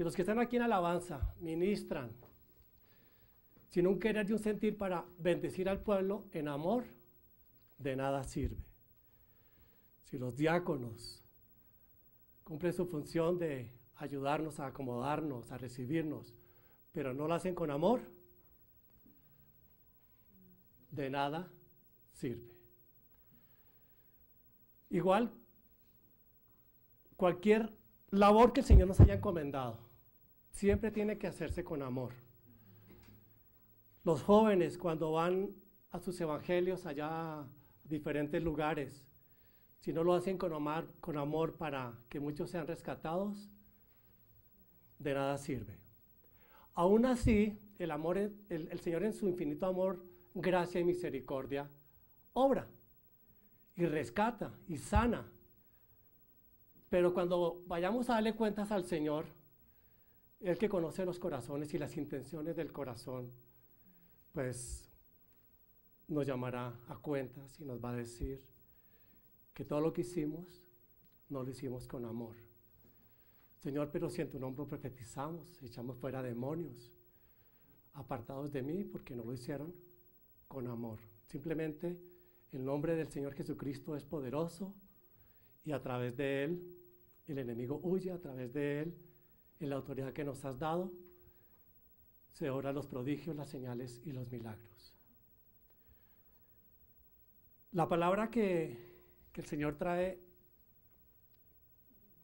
Si los que están aquí en alabanza ministran sin un querer y un sentir para bendecir al pueblo en amor, de nada sirve. Si los diáconos cumplen su función de ayudarnos a acomodarnos, a recibirnos, pero no lo hacen con amor, de nada sirve. Igual, cualquier labor que el Señor nos haya encomendado, siempre tiene que hacerse con amor. Los jóvenes, cuando van a sus evangelios allá a diferentes lugares, si no lo hacen con amor para que muchos sean rescatados, de nada sirve. Aún así, el Señor en su infinito amor, gracia y misericordia, obra y rescata y sana. Pero cuando vayamos a darle cuentas al Señor, Él que conoce los corazones y las intenciones del corazón, pues nos llamará a cuentas y nos va a decir que todo lo que hicimos, no lo hicimos con amor. Señor, pero si en tu nombre profetizamos, echamos fuera demonios, apartados de mí, porque no lo hicieron con amor. Simplemente el nombre del Señor Jesucristo es poderoso y a través de Él el enemigo huye, a través de Él, en la autoridad que nos has dado, se obran los prodigios, las señales y los milagros. La palabra que el Señor trae,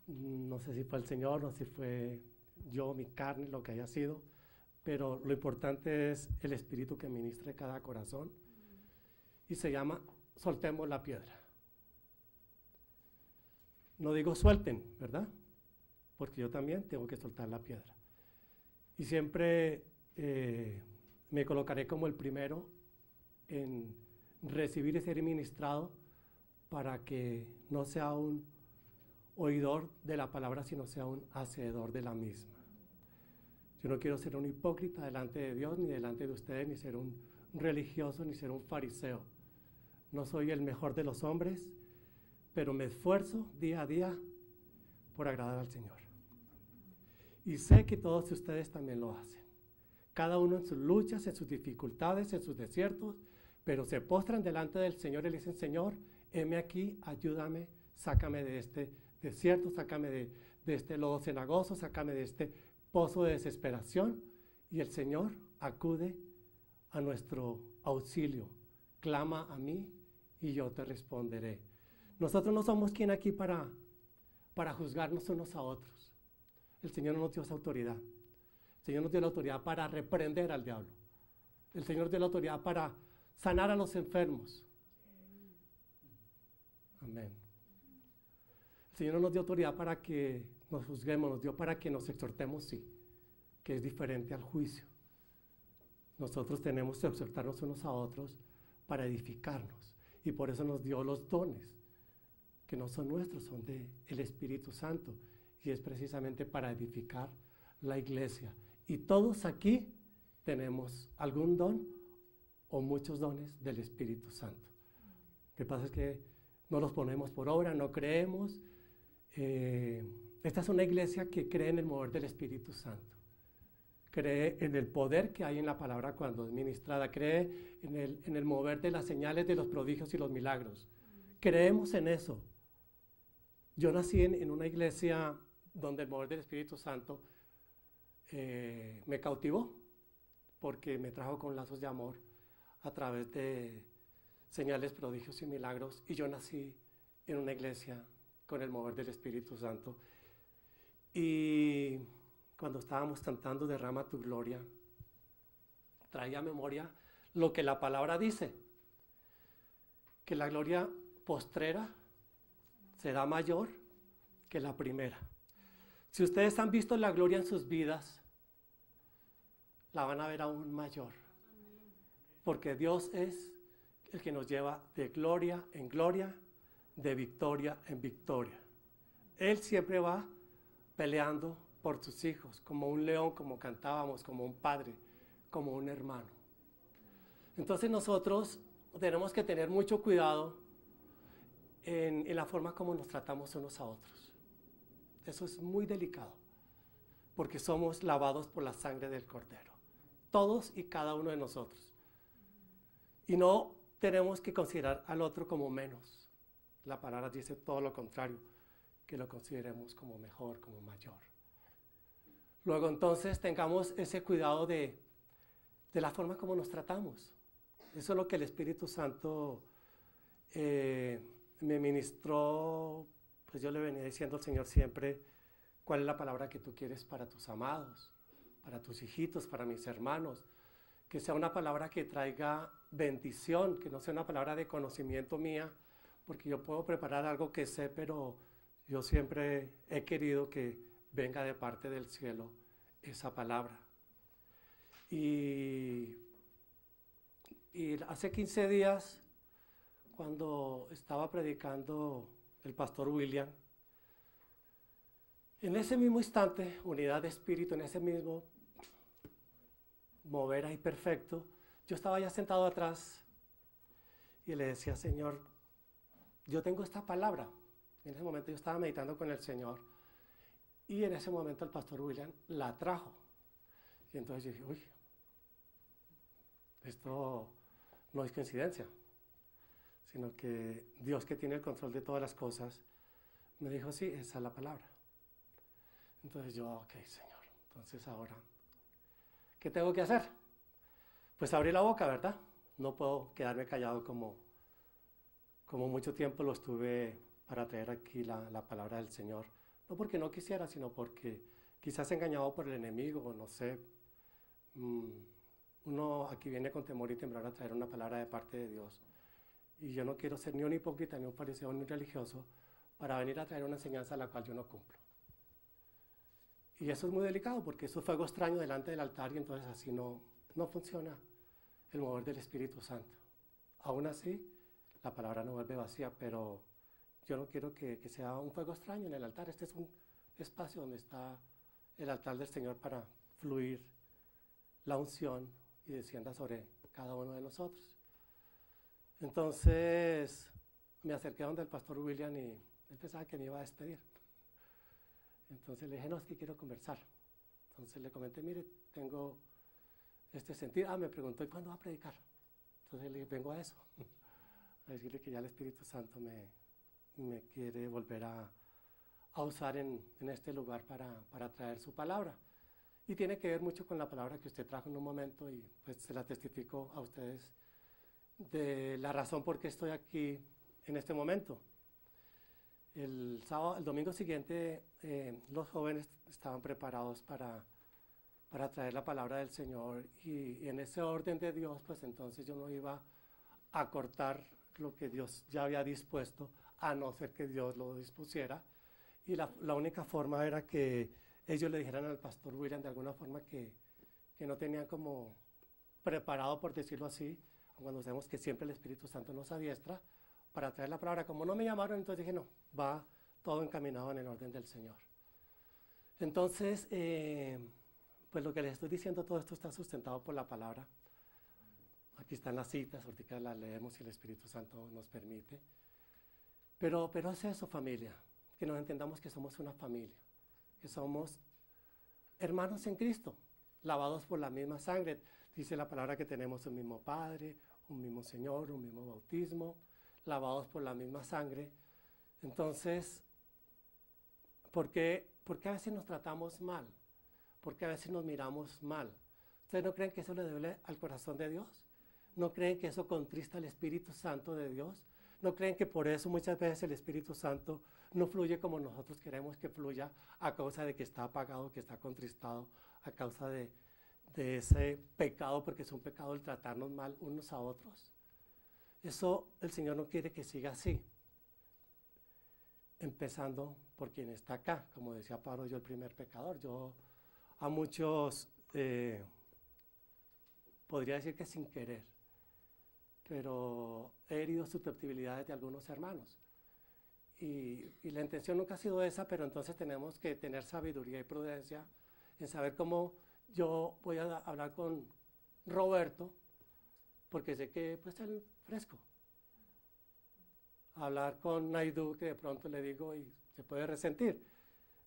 no sé si fue el Señor, no sé si fue yo, mi carne, lo que haya sido, pero lo importante es el Espíritu que ministra cada corazón y se llama soltemos la piedra. No digo suelten, ¿verdad? Porque yo también tengo que soltar la piedra. Y siempre me colocaré como el primero en recibir y ser ministrado para que no sea un oidor de la palabra, sino sea un hacedor de la misma. Yo no quiero ser un hipócrita delante de Dios, ni delante de ustedes, ni ser un religioso, ni ser un fariseo. No soy el mejor de los hombres, pero me esfuerzo día a día por agradar al Señor. Y sé que todos ustedes también lo hacen. Cada uno en sus luchas, en sus dificultades, en sus desiertos, pero se postran delante del Señor y le dicen, Señor, heme aquí, ayúdame, sácame de este desierto, sácame de este lodo cenagoso, sácame de este pozo de desesperación. Y el Señor acude a nuestro auxilio, clama a mí y yo te responderé. Nosotros no somos quien aquí para juzgarnos unos a otros. El Señor no nos dio esa autoridad. El Señor nos dio la autoridad para reprender al diablo. El Señor nos dio la autoridad para sanar a los enfermos. Amén. El Señor no nos dio autoridad para que nos juzguemos, nos dio para que nos exhortemos, sí, que es diferente al juicio. Nosotros tenemos que exhortarnos unos a otros para edificarnos. Y por eso nos dio los dones, que no son nuestros, son del Espíritu Santo. Y es precisamente para edificar la iglesia. Y todos aquí tenemos algún don o muchos dones del Espíritu Santo. Lo que pasa es que no los ponemos por obra, no creemos. Esta es una iglesia que cree en el mover del Espíritu Santo. Cree en el poder que hay en la palabra cuando es ministrada. Cree en el mover de las señales, de los prodigios y los milagros. Creemos en eso. Yo nací en una iglesia donde el mover del Espíritu Santo me cautivó, porque me trajo con lazos de amor a través de señales, prodigios y milagros, y yo nací en una iglesia con el mover del Espíritu Santo. Y cuando estábamos cantando Derrama tu gloria, traía a memoria lo que la palabra dice, que la gloria postrera será mayor que la primera. Si ustedes han visto la gloria en sus vidas, la van a ver aún mayor. Porque Dios es el que nos lleva de gloria en gloria, de victoria en victoria. Él siempre va peleando por sus hijos, como un león, como cantábamos, como un padre, como un hermano. Entonces nosotros tenemos que tener mucho cuidado en la forma como nos tratamos unos a otros. Eso es muy delicado, porque somos lavados por la sangre del Cordero. Todos y cada uno de nosotros. Y no tenemos que considerar al otro como menos. La palabra dice todo lo contrario, que lo consideremos como mejor, como mayor. Luego entonces tengamos ese cuidado de la forma como nos tratamos. Eso es lo que el Espíritu Santo me ministró. Pues yo le venía diciendo al Señor siempre cuál es la palabra que tú quieres para tus amados, para tus hijitos, para mis hermanos. Que sea una palabra que traiga bendición, que no sea una palabra de conocimiento mía, porque yo puedo preparar algo que sé, pero yo siempre he querido que venga de parte del cielo esa palabra. Y hace 15 días, cuando estaba predicando el pastor William, en ese mismo instante, unidad de espíritu, en ese mismo mover ahí perfecto, yo estaba ya sentado atrás y le decía, Señor, yo tengo esta palabra. En ese momento yo estaba meditando con el Señor y en ese momento el pastor William la trajo. Y entonces yo dije, uy, esto no es coincidencia, sino que Dios, que tiene el control de todas las cosas, me dijo, sí, esa es la palabra. Entonces yo, ok, Señor, entonces ahora, ¿qué tengo que hacer? Pues abrir la boca, ¿verdad? No puedo quedarme callado como mucho tiempo lo estuve para traer aquí la palabra del Señor. No porque no quisiera, sino porque quizás engañado por el enemigo, no sé. Uno aquí viene con temor y temblor a traer una palabra de parte de Dios. Y yo no quiero ser ni un hipócrita, ni un fariseo, ni un religioso para venir a traer una enseñanza a la cual yo no cumplo. Y eso es muy delicado porque eso es fuego extraño delante del altar y entonces así no funciona el mover del Espíritu Santo. Aún así, la palabra no vuelve vacía, pero yo no quiero que sea un fuego extraño en el altar. Este es un espacio donde está el altar del Señor para fluir la unción y descienda sobre cada uno de nosotros. Entonces me acerqué donde el pastor William y él pensaba que me iba a despedir. Entonces le dije, no, es que quiero conversar. Entonces le comenté, mire, tengo este sentido. Me preguntó, ¿y cuándo va a predicar? Entonces le dije, vengo a eso, a decirle que ya el Espíritu Santo me quiere volver a usar en este lugar para traer su palabra. Y tiene que ver mucho con la palabra que usted trajo en un momento y pues se la testifico a ustedes de la razón por qué estoy aquí en este momento. El domingo siguiente los jóvenes estaban preparados para traer la palabra del Señor y en ese orden de Dios, pues entonces yo no iba a cortar lo que Dios ya había dispuesto, a no ser que Dios lo dispusiera. Y la única forma era que ellos le dijeran al pastor William de alguna forma que no tenían como preparado, por decirlo así, cuando sabemos que siempre el Espíritu Santo nos adiestra para traer la palabra. Como no me llamaron, entonces dije, no, va todo encaminado en el orden del Señor. Entonces, pues lo que les estoy diciendo, todo esto está sustentado por la palabra. Aquí están las citas, ahorita las leemos y el Espíritu Santo nos permite. Pero es eso, familia, que nos entendamos que somos una familia, que somos hermanos en Cristo, lavados por la misma sangre. Dice la palabra que tenemos un mismo Padre, un mismo Señor, un mismo bautismo, lavados por la misma sangre. Entonces, ¿por qué a veces nos tratamos mal? ¿Por qué a veces nos miramos mal? ¿Ustedes no creen que eso le duele al corazón de Dios? ¿No creen que eso contrista al Espíritu Santo de Dios? ¿No creen que por eso muchas veces el Espíritu Santo no fluye como nosotros queremos que fluya a causa de que está apagado, que está contristado, a causa de ese pecado, porque es un pecado el tratarnos mal unos a otros? Eso el Señor no quiere que siga así. Empezando por quien está acá, como decía Pablo, yo el primer pecador. Yo a muchos, podría decir que sin querer, pero he herido susceptibilidades de algunos hermanos. Y la intención nunca ha sido esa, pero entonces tenemos que tener sabiduría y prudencia en saber cómo yo voy a hablar con Roberto, porque sé que pues él fresco. Hablar con Naidu, que de pronto le digo y se puede resentir.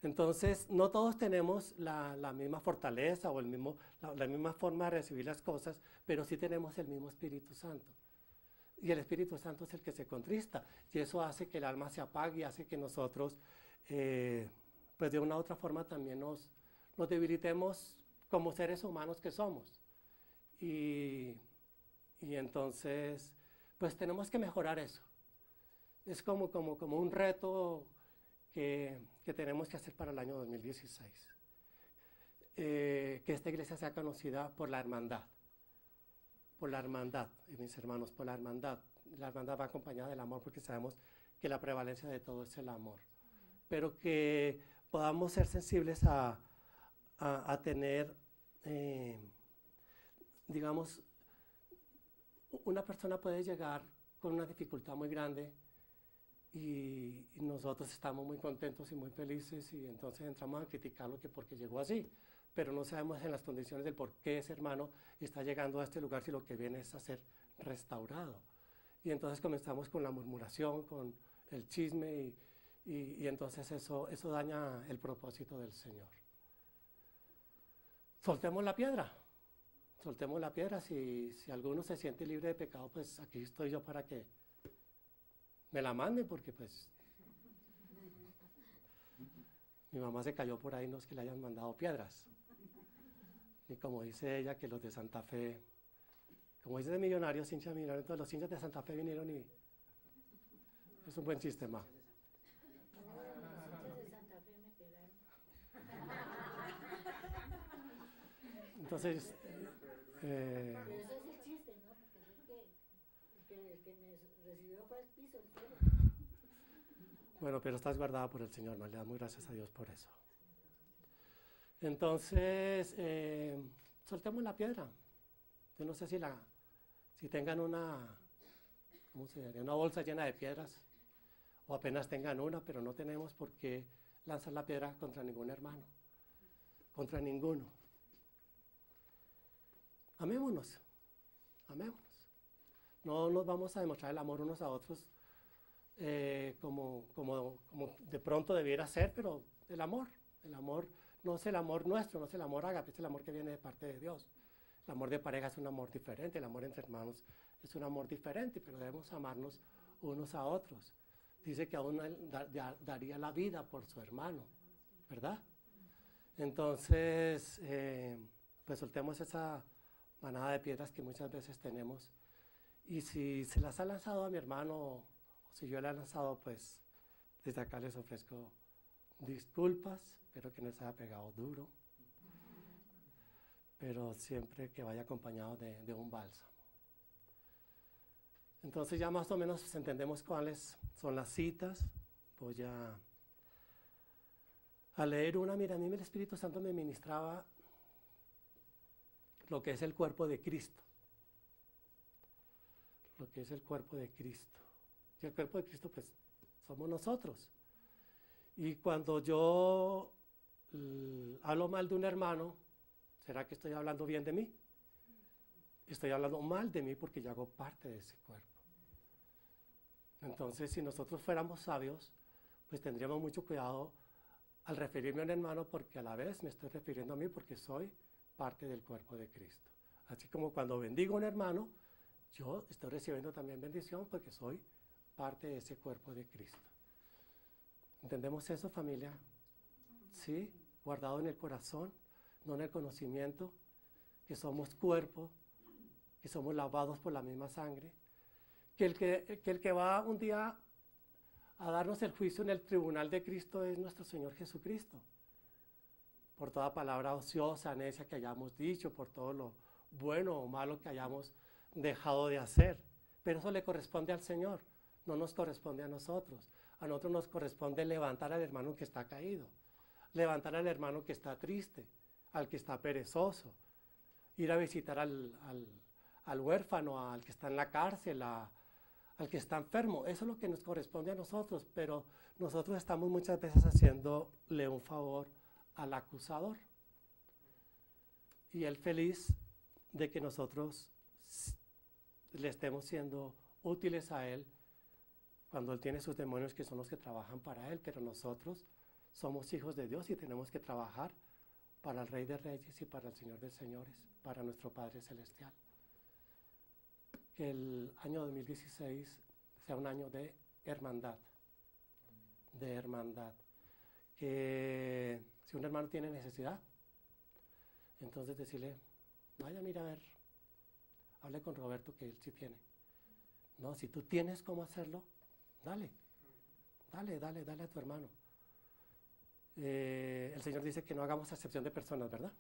Entonces, no todos tenemos la misma fortaleza o la misma forma de recibir las cosas, pero sí tenemos el mismo Espíritu Santo. Y el Espíritu Santo es el que se contrista. Y eso hace que el alma se apague y hace que nosotros, pues de una u otra forma también nos debilitemos como seres humanos que somos. Y entonces, pues tenemos que mejorar eso. Es como un reto que tenemos que hacer para el año 2016. Que esta iglesia sea conocida por la hermandad. Por la hermandad, mis hermanos, por la hermandad. La hermandad va acompañada del amor porque sabemos que la prevalencia de todo es el amor. Pero que podamos ser sensibles a tener, digamos, una persona puede llegar con una dificultad muy grande y nosotros estamos muy contentos y muy felices y entonces entramos a criticarlo que porque llegó así, pero no sabemos en las condiciones del por qué ese hermano está llegando a este lugar si lo que viene es a ser restaurado. Y entonces comenzamos con la murmuración, con el chisme y entonces eso daña el propósito del Señor. Soltemos la piedra. Soltemos la piedra. Si alguno se siente libre de pecado, pues aquí estoy yo para que me la manden, porque pues mi mamá se cayó por ahí, no es que le hayan mandado piedras. Y como dice ella, que los de Santa Fe, como dice de Millonarios, hinchas millonarios, entonces los hinchas de Santa Fe vinieron y es un buen chiste, ma. Entonces, pero ese es el chiste, ¿no? Porque el que me recibió fue el piso, el suelo. bueno, pero estás guardada por el Señor, ¿no? Le damos gracias a Dios por eso. Entonces, soltemos la piedra. Yo no sé si tengan ¿cómo se llama? Una bolsa llena de piedras, o apenas tengan una, pero no tenemos por qué lanzar la piedra contra ningún hermano, contra ninguno. Amémonos, amémonos. No nos vamos a demostrar el amor unos a otros como de pronto debiera ser, pero el amor no es el amor nuestro, no es el amor ágape, es el amor que viene de parte de Dios. El amor de pareja es un amor diferente, el amor entre hermanos es un amor diferente, pero debemos amarnos unos a otros. Dice que aún daría la vida por su hermano, ¿verdad? Entonces, pues soltemos esa manada de piedras que muchas veces tenemos. Y si se las ha lanzado a mi hermano, o si yo la he lanzado, pues desde acá les ofrezco disculpas, espero que no se haya pegado duro, pero siempre que vaya acompañado de un bálsamo. Entonces ya más o menos entendemos cuáles son las citas. Voy a leer una. Mira, a mí el Espíritu Santo me ministraba lo que es el cuerpo de Cristo. Lo que es el cuerpo de Cristo. Y el cuerpo de Cristo, pues, somos nosotros. Y cuando yo hablo mal de un hermano, ¿será que estoy hablando bien de mí? Estoy hablando mal de mí porque yo hago parte de ese cuerpo. Entonces, si nosotros fuéramos sabios, pues tendríamos mucho cuidado al referirme a un hermano, porque a la vez me estoy refiriendo a mí porque soy parte del cuerpo de Cristo. Así como cuando bendigo a un hermano, yo estoy recibiendo también bendición porque soy parte de ese cuerpo de Cristo. ¿Entendemos eso, familia? Sí, guardado en el corazón, no en el conocimiento, que somos cuerpo, que somos lavados por la misma sangre, que el que va un día a darnos el juicio en el tribunal de Cristo es nuestro Señor Jesucristo. Por toda palabra ociosa, necia que hayamos dicho, por todo lo bueno o malo que hayamos dejado de hacer. Pero eso le corresponde al Señor, no nos corresponde a nosotros. A nosotros nos corresponde levantar al hermano que está caído, levantar al hermano que está triste, al que está perezoso, ir a visitar al huérfano, al que está en la cárcel, al que está enfermo. Eso es lo que nos corresponde a nosotros, pero nosotros estamos muchas veces haciéndole un favor al acusador. Y él feliz de que nosotros le estemos siendo útiles a él cuando él tiene sus demonios que son los que trabajan para él, pero nosotros somos hijos de Dios y tenemos que trabajar para el Rey de Reyes y para el Señor de Señores, para nuestro Padre Celestial. Que el año 2016 sea un año de hermandad, de hermandad. Que si un hermano tiene necesidad, entonces decirle, vaya, mira, a ver, hable con Roberto que él sí tiene. No, si tú tienes cómo hacerlo, dale a tu hermano. El Señor dice que no hagamos acepción de personas, ¿verdad?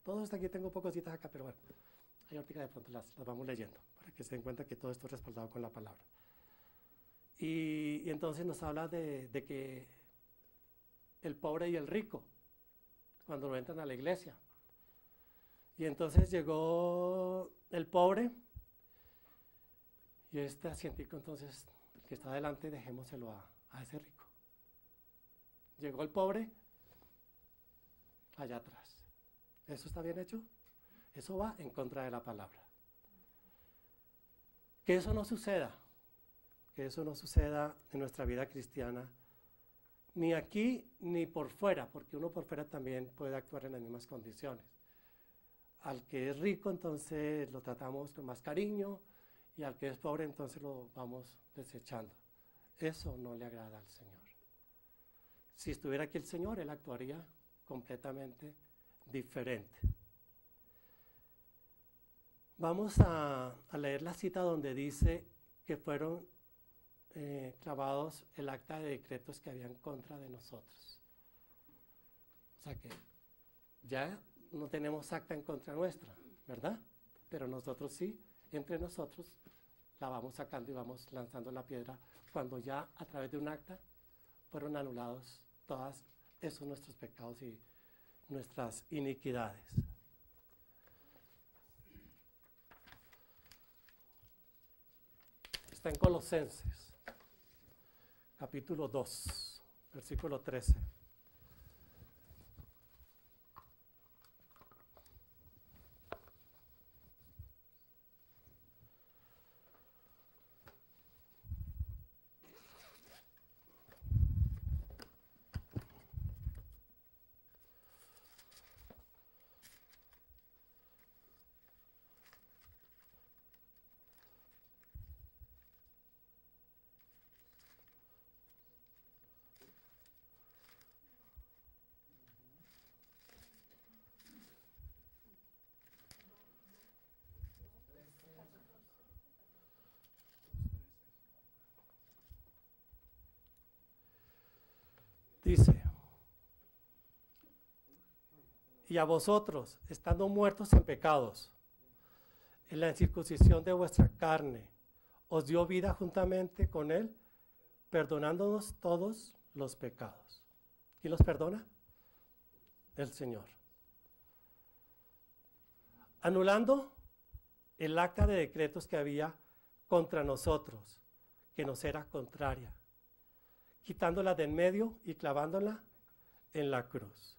Todos aquí, tengo pocas citas acá, pero bueno, ahí ahorita de pronto las vamos leyendo, para que se den cuenta que todo esto es respaldado con la palabra. Y entonces nos habla de que el pobre y el rico, cuando entran a la iglesia. Y entonces llegó el pobre, y este asientico, entonces, el que está adelante, dejémoselo a ese rico. Llegó el pobre, allá atrás. ¿Eso está bien hecho? Eso va en contra de la palabra. Que eso no suceda, en nuestra vida cristiana, ni aquí ni por fuera, porque uno por fuera también puede actuar en las mismas condiciones. Al que es rico, entonces lo tratamos con más cariño, y al que es pobre, entonces lo vamos desechando. Eso no le agrada al Señor. Si estuviera aquí el Señor, Él actuaría completamente diferente. Vamos a leer la cita donde dice que fueron clavados el acta de decretos que había en contra de nosotros. O sea que ya no tenemos acta en contra nuestra, ¿verdad? Pero nosotros sí, entre nosotros la vamos sacando y vamos lanzando la piedra cuando ya a través de un acta fueron anulados todos esos nuestros pecados y nuestras iniquidades. Está en Colosenses, capítulo 2, versículo 13. Dice, y a vosotros, estando muertos en pecados, en la incircuncisión de vuestra carne, os dio vida juntamente con Él, perdonándonos todos los pecados. ¿Quién los perdona? El Señor. Anulando el acta de decretos que había contra nosotros, que nos era contraria, quitándola de en medio y clavándola en la cruz.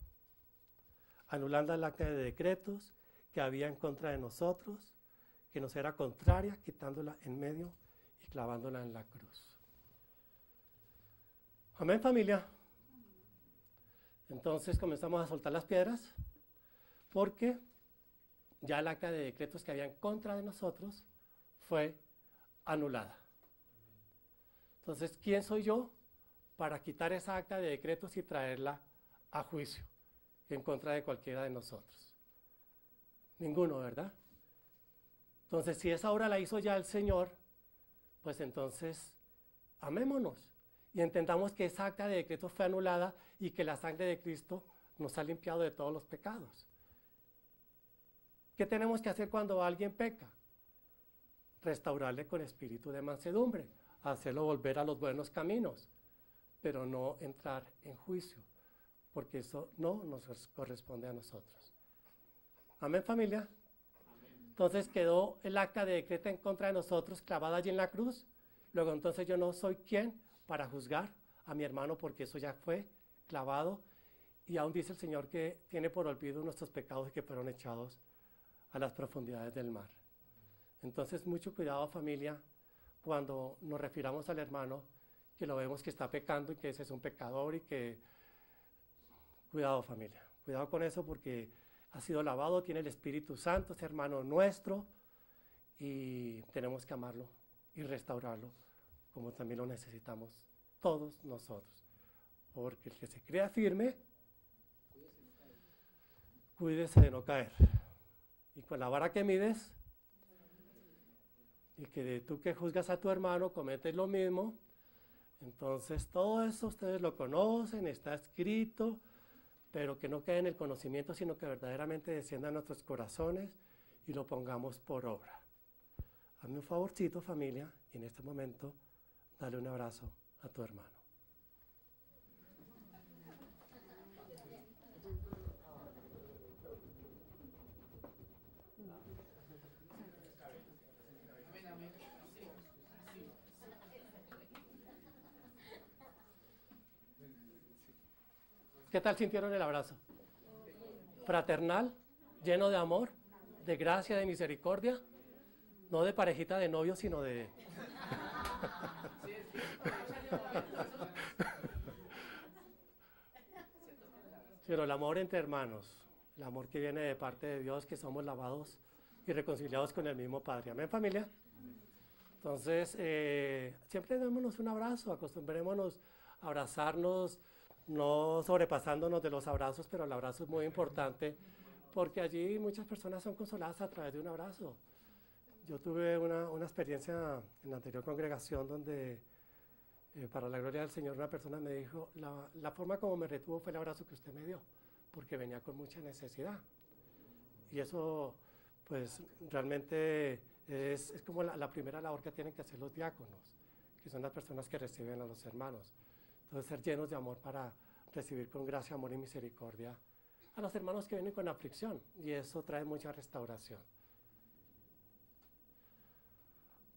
Anulando el acta de decretos que había en contra de nosotros, que nos era contraria, quitándola en medio y clavándola en la cruz. Amén, familia. Entonces comenzamos a soltar las piedras, porque ya el acta de decretos que había en contra de nosotros fue anulada. Entonces, ¿quién soy yo para quitar esa acta de decretos y traerla a juicio en contra de cualquiera de nosotros? Ninguno, ¿verdad? Entonces, si esa obra la hizo ya el Señor, pues entonces amémonos y entendamos que esa acta de decretos fue anulada y que la sangre de Cristo nos ha limpiado de todos los pecados. ¿Qué tenemos que hacer cuando alguien peca? Restaurarle con espíritu de mansedumbre, hacerlo volver a los buenos caminos, pero no entrar en juicio, porque eso no nos corresponde a nosotros. Amén, familia. Entonces quedó el acta de decreto en contra de nosotros clavada allí en la cruz. Luego entonces yo no soy quien para juzgar a mi hermano, porque eso ya fue clavado, y aún dice el Señor que tiene por olvido nuestros pecados que fueron echados a las profundidades del mar. Entonces mucho cuidado, familia, cuando nos refiramos al hermano, que lo vemos que está pecando y que ese es un pecador y que... Cuidado, familia, cuidado con eso porque ha sido lavado, tiene el Espíritu Santo, es hermano nuestro y tenemos que amarlo y restaurarlo como también lo necesitamos todos nosotros. Porque el que se crea firme, cuídese de no caer. Y con la vara que mides, y que tú que juzgas a tu hermano cometes lo mismo, entonces todo eso ustedes lo conocen, está escrito, pero que no quede en el conocimiento, sino que verdaderamente descienda a nuestros corazones y lo pongamos por obra. Hazme un favorcito, familia, y en este momento dale un abrazo a tu hermano. ¿Qué tal sintieron el abrazo? Fraternal, lleno de amor, de gracia, de misericordia, no de parejita de novios, sino de... Pero el amor entre hermanos, el amor que viene de parte de Dios, que somos lavados y reconciliados con el mismo Padre. ¿Amén, familia? Entonces, siempre démonos un abrazo, acostumbrémonos a abrazarnos, no sobrepasándonos de los abrazos, pero el abrazo es muy importante porque allí muchas personas son consoladas a través de un abrazo. Yo tuve una experiencia en la anterior congregación donde, para la gloria del Señor, una persona me dijo, la forma como me retuvo fue el abrazo que usted me dio, porque venía con mucha necesidad. Y eso, pues, realmente es como la primera labor que tienen que hacer los diáconos, que son las personas que reciben a los hermanos. Entonces, ser llenos de amor para recibir con gracia, amor y misericordia a los hermanos que vienen con aflicción. Y eso trae mucha restauración.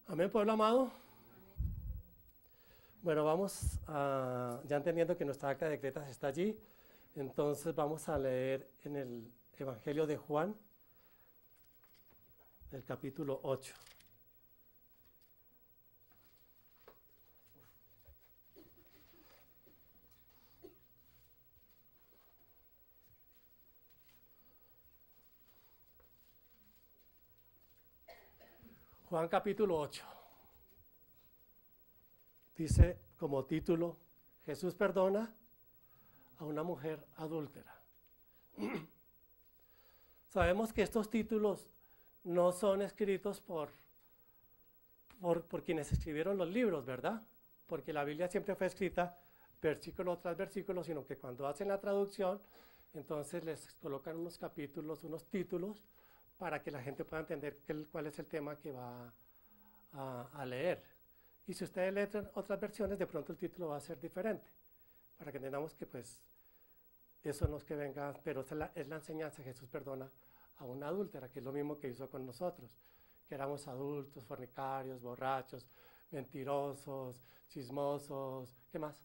Amén, pueblo amado. Bueno, vamos a, ya entendiendo que nuestra acta de decretas está allí, entonces vamos a leer en el Evangelio de Juan, el capítulo 8. Juan capítulo 8. Dice como título, Jesús perdona a una mujer adúltera. Sabemos que estos títulos no son escritos por quienes escribieron los libros, ¿verdad? Porque la Biblia siempre fue escrita versículo tras versículo, sino que cuando hacen la traducción, entonces les colocan unos capítulos, unos títulos, para que la gente pueda entender cuál es el tema que va a leer. Y si ustedes leen otras versiones, de pronto el título va a ser diferente, para que entendamos que pues eso no es que venga, pero esa es la enseñanza. Jesús perdona a una adúltera, que es lo mismo que hizo con nosotros, que éramos adultos, fornicarios, borrachos, mentirosos, chismosos, ¿qué más?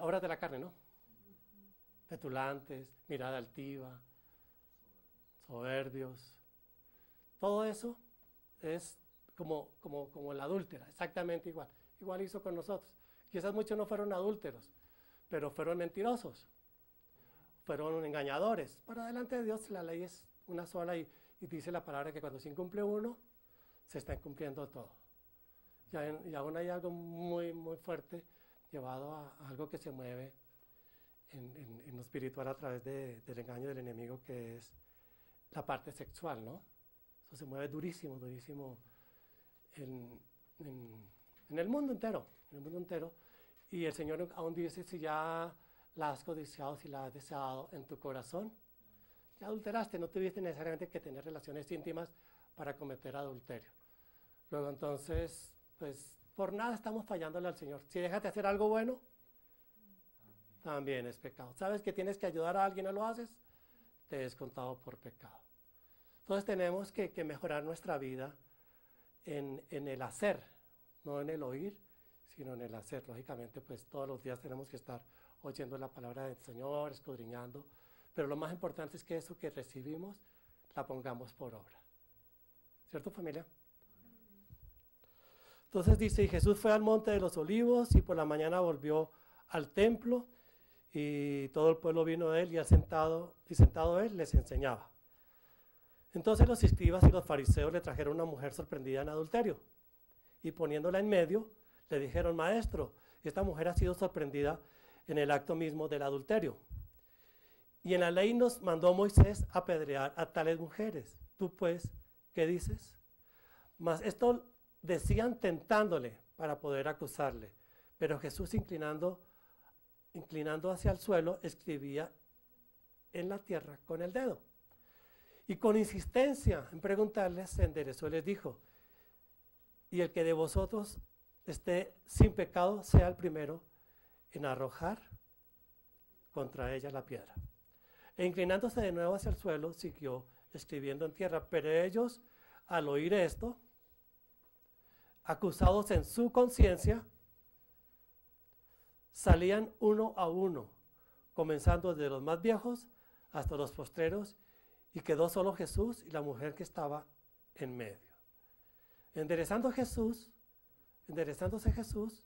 Obras de la carne, ¿no? Petulantes, mirada altiva, soberbios. Todo eso es como la adúltera, exactamente igual. Igual hizo con nosotros. Quizás muchos no fueron adúlteros, pero fueron mentirosos, fueron engañadores. Para delante de Dios la ley es una sola y dice la palabra que cuando se incumple uno, se está incumpliendo todo. Y aún hay algo muy, muy fuerte llevado a algo que se mueve en lo espiritual a través del engaño del enemigo, que es la parte sexual, ¿no? Eso se mueve durísimo, durísimo en el mundo entero, y el Señor aún dice, si ya la has codiciado, si la has deseado en tu corazón, ya adulteraste, no tuviste necesariamente que tener relaciones íntimas para cometer adulterio. Luego entonces, pues por nada estamos fallándole al Señor. Si dejas de hacer algo bueno, también es pecado. ¿Sabes que tienes que ayudar a alguien y no lo haces? Te es contado por pecado. Entonces tenemos que mejorar nuestra vida en el hacer, no en el oír, sino en el hacer. Lógicamente, pues todos los días tenemos que estar oyendo la palabra del Señor, escudriñando, pero lo más importante es que eso que recibimos, la pongamos por obra. ¿Cierto, familia? Entonces dice, y Jesús fue al monte de los olivos y por la mañana volvió al templo y todo el pueblo vino a él y sentado él les enseñaba. Entonces los escribas y los fariseos le trajeron una mujer sorprendida en adulterio y poniéndola en medio le dijeron, maestro, esta mujer ha sido sorprendida en el acto mismo del adulterio. Y en la ley nos mandó Moisés apedrear a tales mujeres. Tú pues, ¿qué dices? Mas esto decían tentándole para poder acusarle. Pero Jesús inclinando hacia el suelo, escribía en la tierra con el dedo. Y con insistencia en preguntarles, se enderezó y les dijo, y el que de vosotros esté sin pecado sea el primero en arrojar contra ella la piedra. E inclinándose de nuevo hacia el suelo, siguió escribiendo en tierra. Pero ellos, al oír esto, acusados en su conciencia, salían uno a uno, comenzando desde los más viejos hasta los postreros, y quedó solo Jesús y la mujer que estaba en medio. Enderezándose Jesús,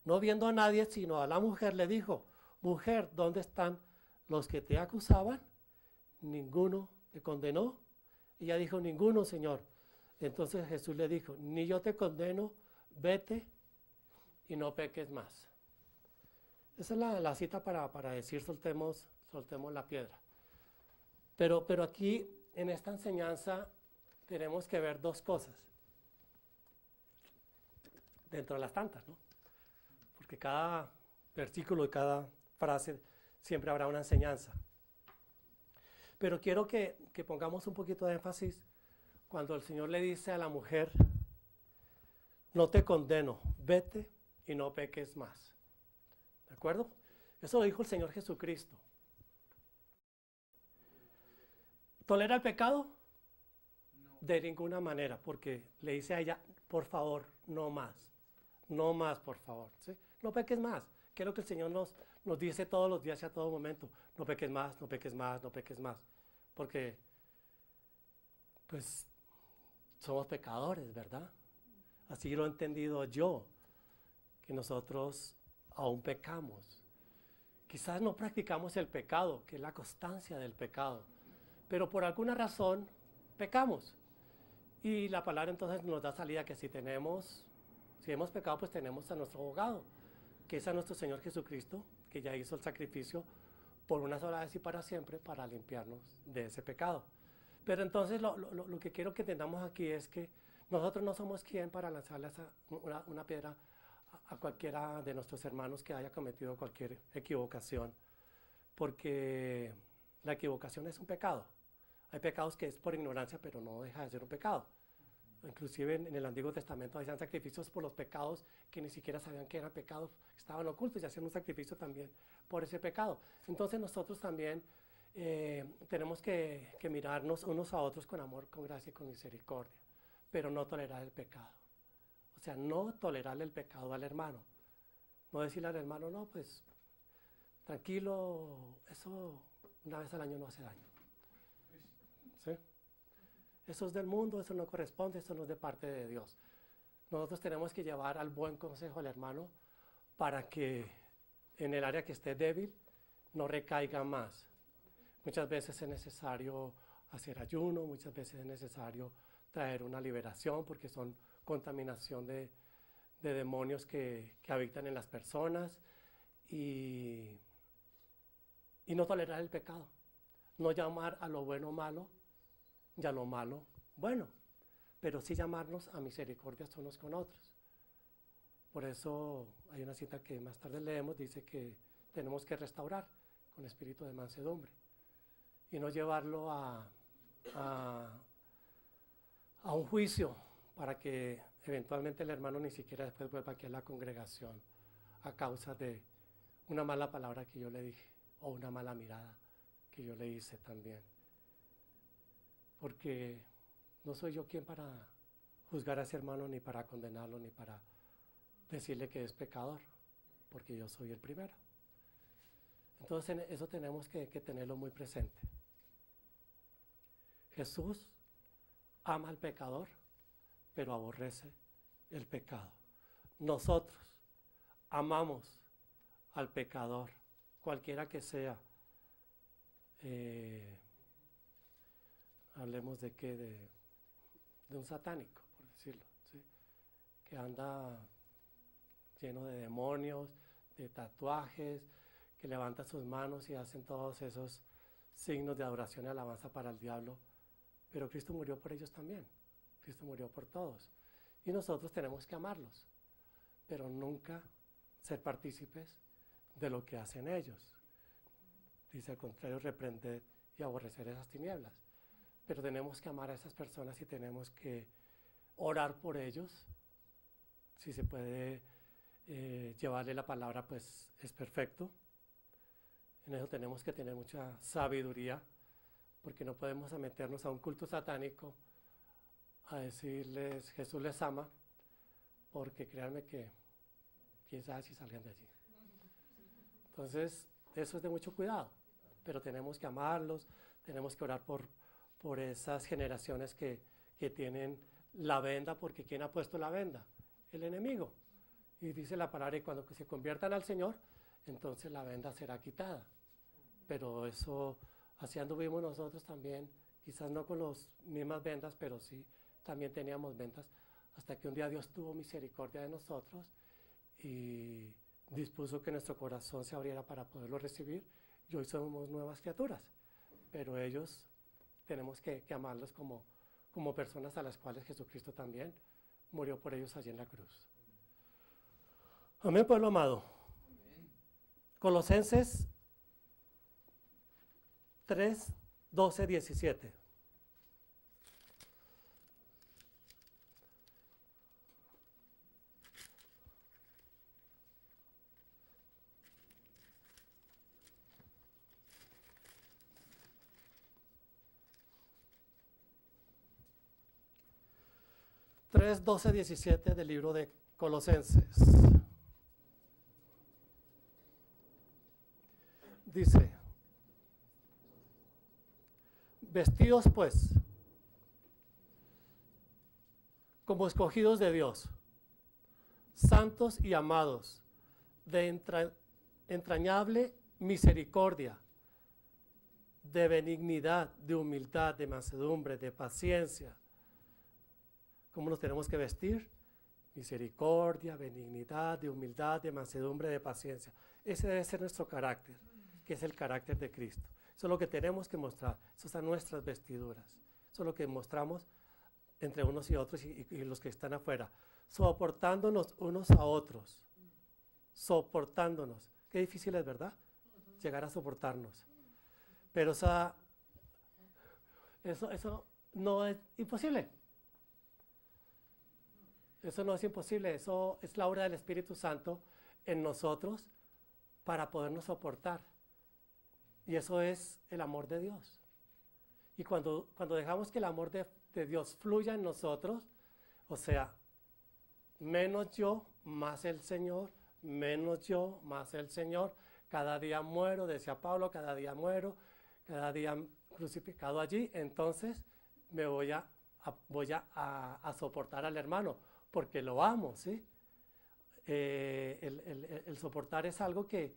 no viendo a nadie sino a la mujer, le dijo, mujer, ¿dónde están los que te acusaban? Ninguno te condenó. Ella dijo, ninguno, Señor. Entonces Jesús le dijo, ni yo te condeno, vete y no peques más. Esa es la cita para decir soltemos la piedra. Pero aquí, en esta enseñanza, tenemos que ver dos cosas. Dentro de las tantas, ¿no? Porque cada versículo y cada frase siempre habrá una enseñanza. Pero quiero que pongamos un poquito de énfasis cuando el Señor le dice a la mujer, no te condeno, vete y no peques más. ¿De acuerdo? Eso lo dijo el Señor Jesucristo. ¿Tolera el pecado? No. De ninguna manera, porque le dice a ella, por favor, no más. No más, por favor. ¿Sí? No peques más. Que es lo que el Señor nos dice todos los días y a todo momento. No peques más, no peques más, no peques más. Porque, pues, somos pecadores, ¿verdad? Así lo he entendido yo, que nosotros aún pecamos. Quizás no practicamos el pecado, que es la constancia del pecado, pero por alguna razón pecamos. Y la palabra entonces nos da salida que si hemos pecado, pues tenemos a nuestro abogado, que es a nuestro Señor Jesucristo, que ya hizo el sacrificio por una sola vez y para siempre para limpiarnos de ese pecado. Pero entonces lo que quiero que entendamos aquí es que nosotros no somos quien para lanzarle una piedra a cualquiera de nuestros hermanos que haya cometido cualquier equivocación, porque la equivocación es un pecado. Hay pecados que es por ignorancia, pero no deja de ser un pecado. Inclusive en el Antiguo Testamento hacían sacrificios por los pecados que ni siquiera sabían que eran pecados, estaban ocultos y hacían un sacrificio también por ese pecado. Entonces nosotros también tenemos que mirarnos unos a otros con amor, con gracia y con misericordia, pero no tolerar el pecado. O sea, no tolerarle el pecado al hermano. No decirle al hermano, no, pues tranquilo, eso una vez al año no hace daño. ¿Sí? Eso es del mundo, eso no corresponde, eso no es de parte de Dios. Nosotros tenemos que llevar al buen consejo al hermano para que en el área que esté débil no recaiga más. Muchas veces es necesario hacer ayuno, muchas veces es necesario traer una liberación porque son contaminación de demonios que habitan en las personas y no tolerar el pecado. No llamar a lo bueno malo y a lo malo bueno, pero sí llamarnos a misericordia unos con otros. Por eso hay una cita que más tarde leemos, dice que tenemos que restaurar con espíritu de mansedumbre y no llevarlo a un juicio para que eventualmente el hermano ni siquiera después vuelva aquí a la congregación a causa de una mala palabra que yo le dije o una mala mirada que yo le hice también. Porque no soy yo quien para juzgar a ese hermano, ni para condenarlo, ni para decirle que es pecador, porque yo soy el primero. Entonces eso tenemos que tenerlo muy presente. Jesús ama al pecador, pero aborrece el pecado. Nosotros amamos al pecador, cualquiera que sea. Hablemos de qué, de un satánico, por decirlo, ¿sí? Que anda lleno de demonios, de tatuajes, que levanta sus manos y hacen todos esos signos de adoración y alabanza para el diablo. Pero Cristo murió por ellos también. Cristo murió por todos. Y nosotros tenemos que amarlos, pero nunca ser partícipes de lo que hacen ellos. Dice al contrario, reprender y aborrecer esas tinieblas. Pero tenemos que amar a esas personas y tenemos que orar por ellos. Si se puede llevarle la palabra, pues es perfecto. En eso tenemos que tener mucha sabiduría, porque no podemos meternos a un culto satánico a decirles Jesús les ama, porque créanme que quién sabe si salgan de allí. Entonces, eso es de mucho cuidado, pero tenemos que amarlos, tenemos que orar por esas generaciones que tienen la venda, porque ¿quién ha puesto la venda? El enemigo. Y dice la palabra, y cuando se conviertan al Señor, entonces la venda será quitada. Pero eso, así anduvimos nosotros también, quizás no con las mismas vendas, pero sí también teníamos vendas, hasta que un día Dios tuvo misericordia de nosotros y dispuso que nuestro corazón se abriera para poderlo recibir, y hoy somos nuevas criaturas. Pero ellos tenemos que amarlos como personas a las cuales Jesucristo también murió por ellos allí en la cruz. Amén, pueblo amado. Amén. Colosenses 3, 12, 17. Tres, 12, 17 del libro de Colosenses. Dice: vestidos pues como escogidos de Dios, santos y amados, de entrañable misericordia, de benignidad, de humildad, de mansedumbre, de paciencia. ¿Cómo nos tenemos que vestir? Misericordia, benignidad, de humildad, de mansedumbre, de paciencia. Ese debe ser nuestro carácter, que es el carácter de Cristo. Eso es lo que tenemos que mostrar. Esas son nuestras vestiduras. Eso es lo que mostramos entre unos y otros y los que están afuera. Soportándonos unos a otros. Soportándonos. Qué difícil es, ¿verdad? Llegar a soportarnos. Pero eso no es imposible. Eso no es imposible. Eso es la obra del Espíritu Santo en nosotros para podernos soportar. Y eso es el amor de Dios. Y cuando dejamos que el amor de Dios fluya en nosotros, o sea, menos yo, más el Señor, menos yo, más el Señor, cada día muero, decía Pablo, cada día muero, cada día crucificado allí, entonces me voy a soportar al hermano, porque lo amo, ¿sí? El soportar es algo que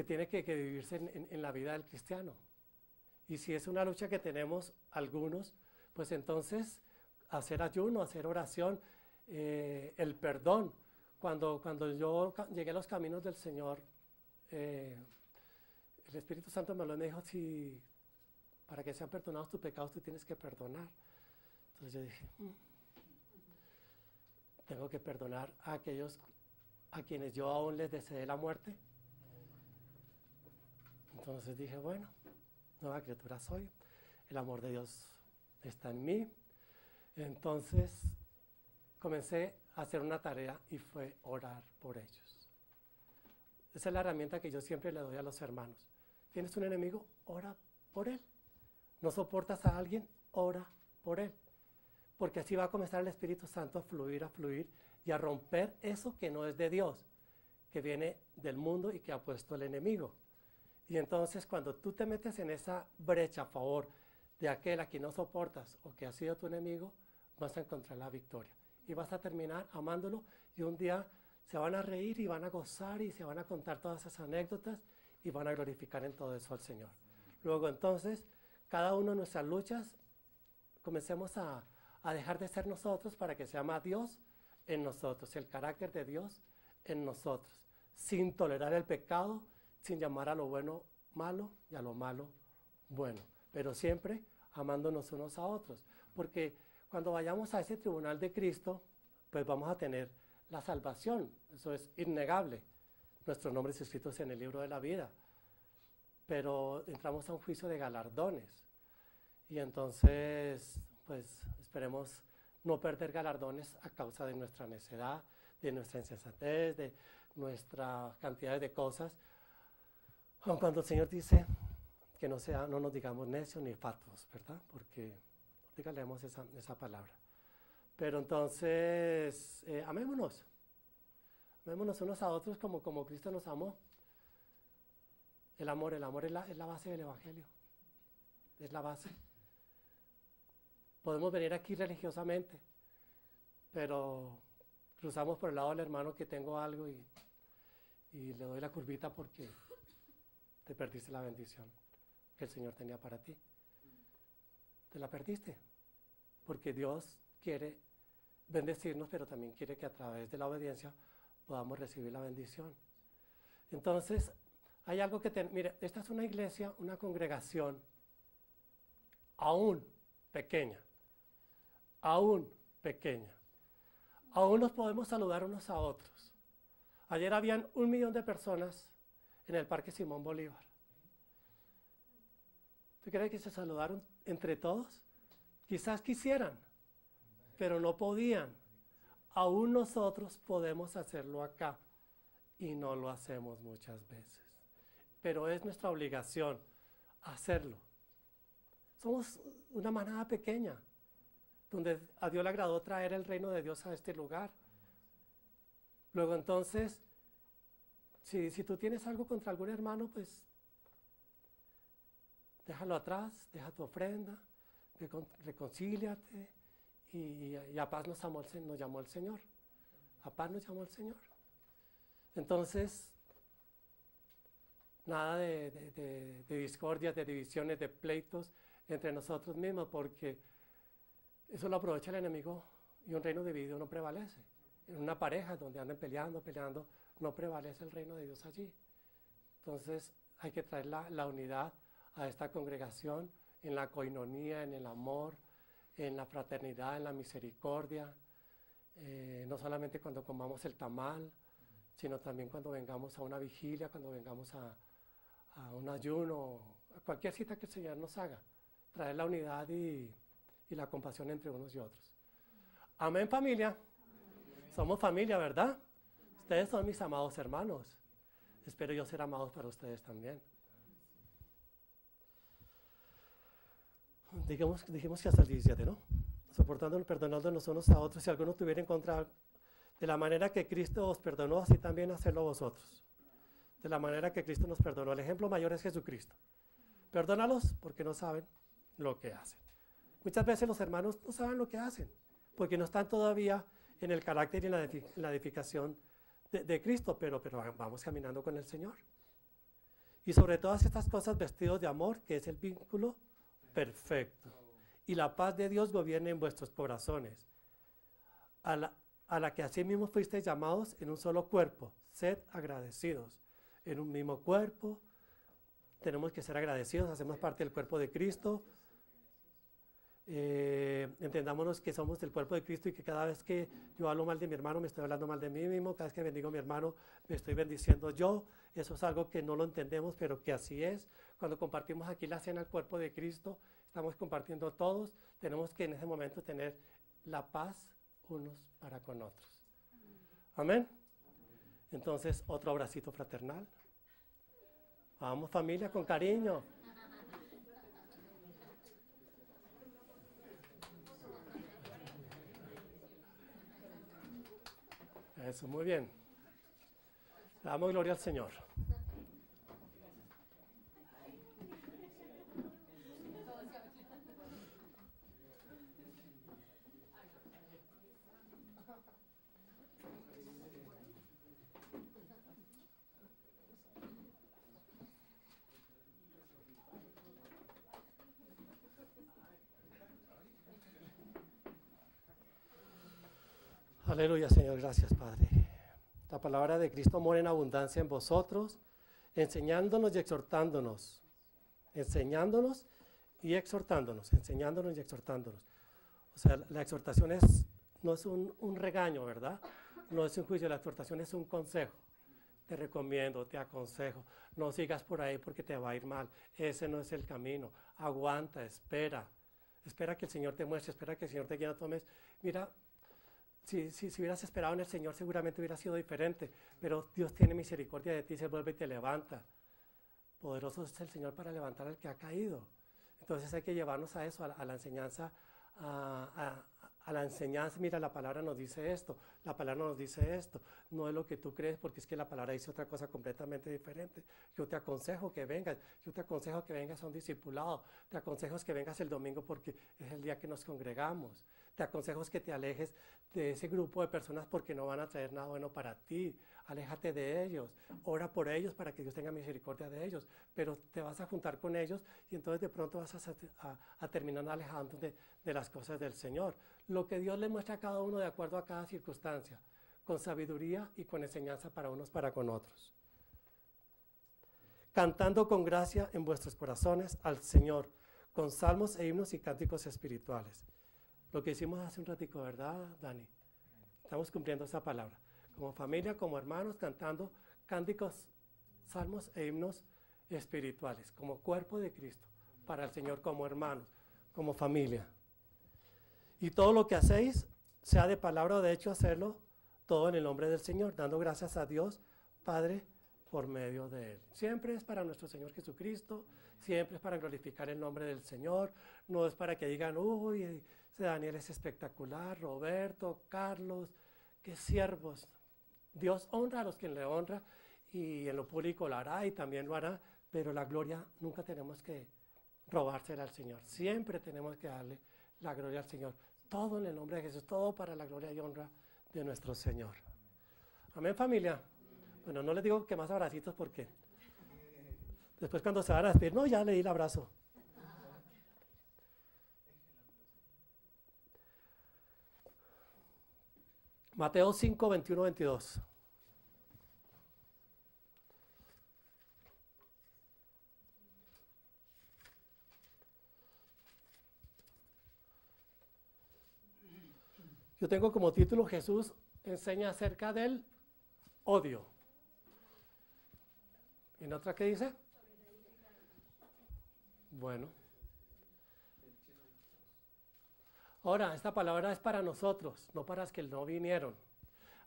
tiene que vivirse en la vida del cristiano. Y si es una lucha que tenemos algunos, pues entonces hacer ayuno, hacer oración, el perdón. Cuando yo llegué a los caminos del Señor, el Espíritu Santo me dijo, si para que sean perdonados tus pecados, tú tienes que perdonar. Entonces yo dije, tengo que perdonar a aquellos a quienes yo aún les deseé la muerte. Entonces dije, bueno, nueva criatura soy, el amor de Dios está en mí. Entonces comencé a hacer una tarea y fue orar por ellos. Esa es la herramienta que yo siempre le doy a los hermanos. ¿Tienes un enemigo? Ora por él. ¿No soportas a alguien? Ora por él. Porque así va a comenzar el Espíritu Santo a fluir y a romper eso que no es de Dios, que viene del mundo y que ha puesto el enemigo. Y entonces cuando tú te metes en esa brecha a favor de aquel a quien no soportas o que ha sido tu enemigo, vas a encontrar la victoria. y vas a terminar amándolo y un día se van a reír y van a gozar y se van a contar todas esas anécdotas y van a glorificar en todo eso al Señor. Luego entonces, cada uno de nuestras luchas, comencemos a dejar de ser nosotros para que se llama Dios en nosotros, el carácter de Dios en nosotros, sin tolerar el pecado, sin llamar a lo bueno malo y a lo malo bueno, pero siempre amándonos unos a otros, porque cuando vayamos a ese tribunal de Cristo, pues vamos a tener la salvación, eso es innegable. Nuestros nombres escritos en el libro de la vida, pero entramos a un juicio de galardones y entonces pues esperemos no perder galardones a causa de nuestra necedad, de nuestra insensatez, de nuestra cantidad de cosas, aun cuando el Señor dice que no nos digamos necios ni fatuos, ¿verdad? Porque ahorita leemos esa palabra. Pero entonces, amémonos unos a otros como Cristo nos amó. El amor es la base del Evangelio, es la base. Podemos venir aquí religiosamente, pero cruzamos por el lado del hermano que tengo algo y le doy la curvita porque te perdiste la bendición que el Señor tenía para ti. Te la perdiste, porque Dios quiere bendecirnos, pero también quiere que a través de la obediencia podamos recibir la bendición. Entonces, hay algo que, mire, esta es una iglesia, una congregación, aún pequeña, aún nos podemos saludar unos a otros. Ayer habían 1 millón de personas en el Parque Simón Bolívar. ¿Tú crees que se saludaron entre todos? Quizás quisieran, pero no podían. Aún nosotros podemos hacerlo acá y no lo hacemos muchas veces. Pero es nuestra obligación hacerlo. Somos una manada pequeña, donde a Dios le agradó traer el reino de Dios a este lugar. Luego entonces, si tú tienes algo contra algún hermano, pues déjalo atrás, deja tu ofrenda, reconcíliate y a paz nos llamó el Señor. A paz nos llamó el Señor. Entonces, nada de discordias, de divisiones, de pleitos entre nosotros mismos, porque eso lo aprovecha el enemigo y un reino dividido no prevalece. En una pareja donde andan peleando, no prevalece el reino de Dios allí. Entonces hay que traer la unidad a esta congregación en la coinonía, en el amor, en la fraternidad, en la misericordia, no solamente cuando comamos el tamal, sino también cuando vengamos a una vigilia, cuando vengamos a un ayuno, a cualquier cita que el Señor nos haga, traer la unidad y la compasión entre unos y otros. Amén, familia. Somos familia, ¿verdad? Ustedes son mis amados hermanos. Espero yo ser amados para ustedes también. Dijimos que hasta el 17, ¿no? Soportándonos, perdonándonos unos a otros. Si alguno tuviera en contra, de la manera que Cristo os perdonó, así también hacerlo vosotros. De la manera que Cristo nos perdonó. El ejemplo mayor es Jesucristo. Perdónalos porque no saben lo que hacen. Muchas veces los hermanos no saben lo que hacen, porque no están todavía en el carácter y en la edificación de Cristo, pero vamos caminando con el Señor. Y sobre todas estas cosas vestidos de amor, que es el vínculo perfecto. Y la paz de Dios gobierne en vuestros corazones, a la que así mismo fuisteis llamados en un solo cuerpo. Sed agradecidos. En un mismo cuerpo tenemos que ser agradecidos, hacemos parte del cuerpo de Cristo. Entendámonos que somos del cuerpo de Cristo y que cada vez que yo hablo mal de mi hermano me estoy hablando mal de mí mismo, cada vez que bendigo a mi hermano me estoy bendiciendo yo. Eso es algo que no lo entendemos, pero que así es. Cuando compartimos aquí la cena, el cuerpo de Cristo, estamos compartiendo todos. Tenemos que en ese momento tener la paz unos para con otros. Amén. Entonces, otro abracito fraternal. Vamos, familia, con cariño. Eso, muy bien. Le damos gloria al Señor. Aleluya, Señor, gracias, Padre. La palabra de Cristo mora en abundancia en vosotros, enseñándonos y exhortándonos. Enseñándonos y exhortándonos, enseñándonos y exhortándonos. O sea, la exhortación no es un regaño, ¿verdad? No es un juicio, la exhortación es un consejo. Te recomiendo, te aconsejo, no sigas por ahí porque te va a ir mal. Ese no es el camino. Aguanta, espera. Espera que el Señor te muestre, espera que el Señor te guíe, no tomes. Mira, si hubieras esperado en el Señor, seguramente hubiera sido diferente. Pero Dios tiene misericordia de ti, se vuelve y te levanta. Poderoso es el Señor para levantar al que ha caído. Entonces hay que llevarnos a eso, a la enseñanza, a la enseñanza. Mira, la palabra nos dice esto, la palabra nos dice esto. No es lo que tú crees, porque es que la palabra dice otra cosa completamente diferente. Yo te aconsejo que vengas, a un discipulado, te aconsejo que vengas el domingo porque es el día que nos congregamos. Te aconsejo que te alejes de ese grupo de personas porque no van a traer nada bueno para ti. Aléjate de ellos, ora por ellos para que Dios tenga misericordia de ellos, pero te vas a juntar con ellos y entonces de pronto vas a terminar alejándote de las cosas del Señor. Lo que Dios le muestra a cada uno de acuerdo a cada circunstancia, con sabiduría y con enseñanza para unos para con otros. Cantando con gracia en vuestros corazones al Señor, con salmos e himnos y cánticos espirituales. Lo que hicimos hace un ratico, ¿verdad, Dani? Estamos cumpliendo esa palabra. Como familia, como hermanos, cantando cánticos, salmos e himnos espirituales, como cuerpo de Cristo, para el Señor, como hermanos, como familia. Y todo lo que hacéis, sea de palabra o de hecho, hacerlo todo en el nombre del Señor, dando gracias a Dios, Padre, por medio de Él. Siempre es para nuestro Señor Jesucristo, siempre es para glorificar el nombre del Señor, no es para que digan, uy, Daniel es espectacular, Roberto, Carlos, qué siervos. Dios honra a los que le honra y en lo público lo hará y también lo hará, pero la gloria nunca tenemos que robársela al Señor. Siempre tenemos que darle la gloria al Señor. Todo en el nombre de Jesús, todo para la gloria y honra de nuestro Señor. Amén, familia. Bueno, no les digo que más abracitos porque después cuando se van a despedir, no, ya le di el abrazo. Mateo 5, 21, 22. Yo tengo como título Jesús enseña acerca del odio. ¿En otra qué dice? Bueno. Ahora, esta palabra es para nosotros, no para los que no vinieron.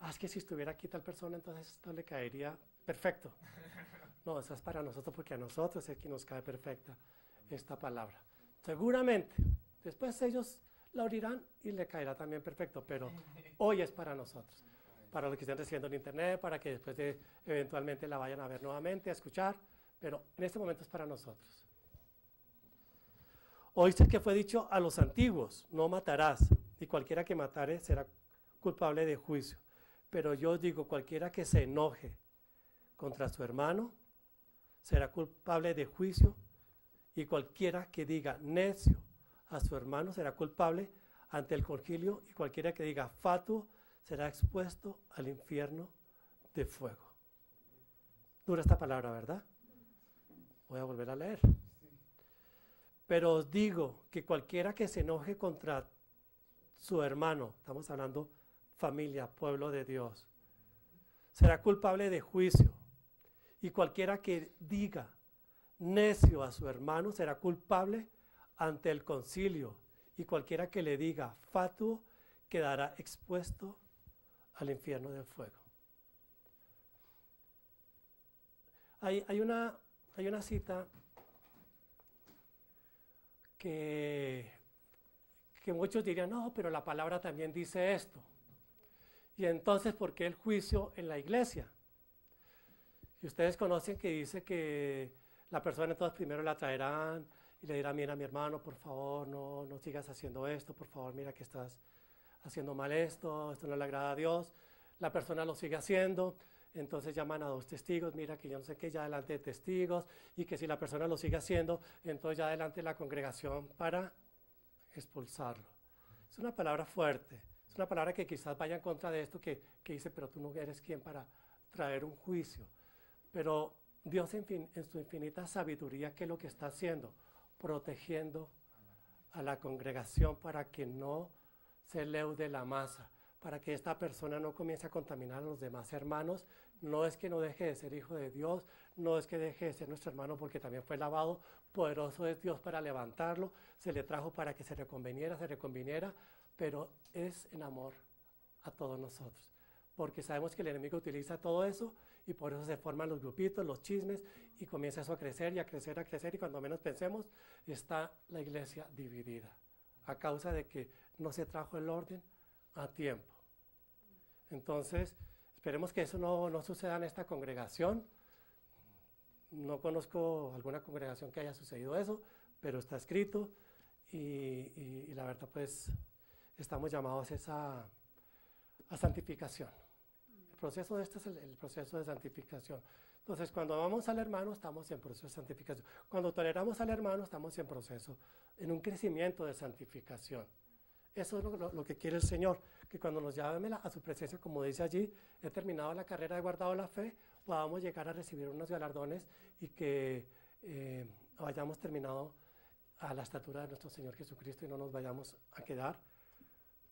Es que si estuviera aquí tal persona, entonces esto le caería perfecto. No, eso es para nosotros porque a nosotros es que nos cae perfecta esta palabra. Seguramente, después ellos la oirán y le caerá también perfecto, pero hoy es para nosotros. Para los que estén recibiendo en internet, para que después eventualmente la vayan a ver nuevamente, a escuchar, pero en este momento es para nosotros. Oíste que fue dicho a los antiguos, no matarás, y cualquiera que matare será culpable de juicio. Pero yo os digo, cualquiera que se enoje contra su hermano será culpable de juicio, y cualquiera que diga necio a su hermano será culpable ante el concilio, y cualquiera que diga fatuo será expuesto al infierno de fuego. Dura esta palabra, ¿verdad? Voy a volver a leer. Pero os digo que cualquiera que se enoje contra su hermano, estamos hablando familia, pueblo de Dios, será culpable de juicio. Y cualquiera que diga necio a su hermano será culpable ante el concilio. Y cualquiera que le diga fatuo quedará expuesto al infierno del fuego. Hay una cita que muchos dirían, no, pero la palabra también dice esto. Y entonces, ¿por qué el juicio en la iglesia? Y ustedes conocen que dice que la persona entonces primero la traerán y le dirán, mira mi hermano, por favor, no sigas haciendo esto, por favor, mira que estás haciendo mal esto no le agrada a Dios. La persona lo sigue haciendo, entonces llaman a 2 testigos, mira que yo no sé qué, ya delante de testigos, y que si la persona lo sigue haciendo, entonces ya delante de la congregación para expulsarlo. Es una palabra fuerte, Es una palabra que quizás vaya en contra de esto que dice, pero tú no eres quien para traer un juicio. Pero Dios en su infinita sabiduría, ¿qué es lo que está haciendo? Protegiendo a la congregación para que no se leude la masa, para que esta persona no comience a contaminar a los demás hermanos. No es que no deje de ser hijo de Dios, no es que deje de ser nuestro hermano porque también fue lavado. Poderoso es Dios para levantarlo, se le trajo para que se reconviniera, pero es en amor a todos nosotros, porque sabemos que el enemigo utiliza todo eso y por eso se forman los grupitos, los chismes, y comienza eso a crecer y a crecer, y cuando menos pensemos está la iglesia dividida a causa de que no se trajo el orden a tiempo. Entonces, esperemos que eso no suceda en esta congregación. No conozco alguna congregación que haya sucedido eso, pero está escrito y la verdad pues estamos llamados a santificación. El proceso de este es el proceso de santificación. Entonces, cuando amamos al hermano, estamos en proceso de santificación. Cuando toleramos al hermano, estamos en proceso, en un crecimiento de santificación. Eso es lo que quiere el Señor, que cuando nos llame a su presencia, como dice allí, he terminado la carrera, he guardado la fe, podamos llegar a recibir unos galardones y que hayamos terminado a la estatura de nuestro Señor Jesucristo y no nos vayamos a quedar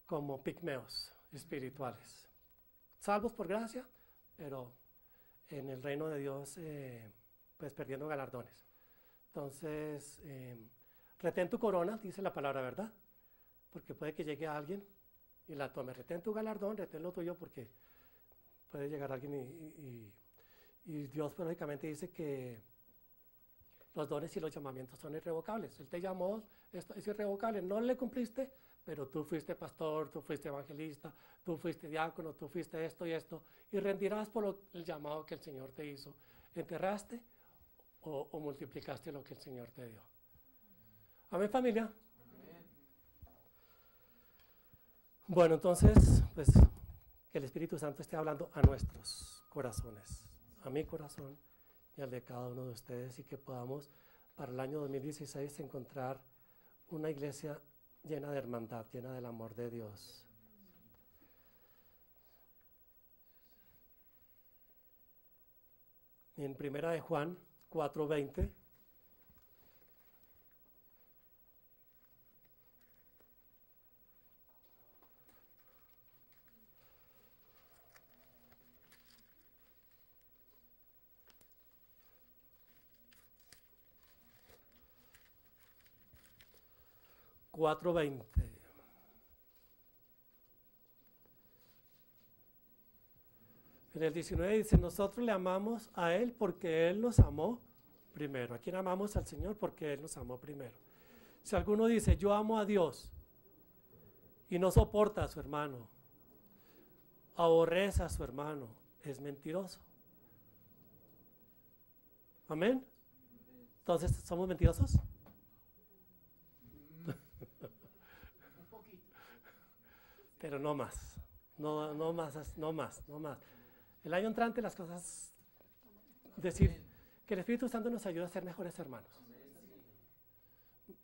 como pigmeos espirituales. Salvos por gracia, pero en el reino de Dios, pues perdiendo galardones. Entonces, retén tu corona, dice la palabra, ¿verdad? Porque puede que llegue alguien y la tome. Retén tu galardón, retén lo tuyo, porque puede llegar alguien y Dios lógicamente dice que los dones y los llamamientos son irrevocables. Él te llamó, esto es irrevocable, no le cumpliste, pero tú fuiste pastor, tú fuiste evangelista, tú fuiste diácono, tú fuiste esto y esto, y rendirás por el llamado que el Señor te hizo. ¿Enterraste o multiplicaste lo que el Señor te dio? Amén, familia. Amén. Bueno, entonces, pues que el Espíritu Santo esté hablando a nuestros corazones, a mi corazón y al de cada uno de ustedes, y que podamos para el año 2016 encontrar una iglesia llena de hermandad, llena del amor de Dios. En Primera de Juan 4:20 4:20. En el 19 dice, nosotros le amamos a Él porque Él nos amó primero. ¿A quién amamos? Al Señor porque Él nos amó primero. Si alguno dice, yo amo a Dios y no soporta a su hermano, aborrece a su hermano, es mentiroso. ¿Amén? Entonces, ¿somos mentirosos? Pero no más, no más. El año entrante las cosas, decir que el Espíritu Santo nos ayuda a ser mejores hermanos.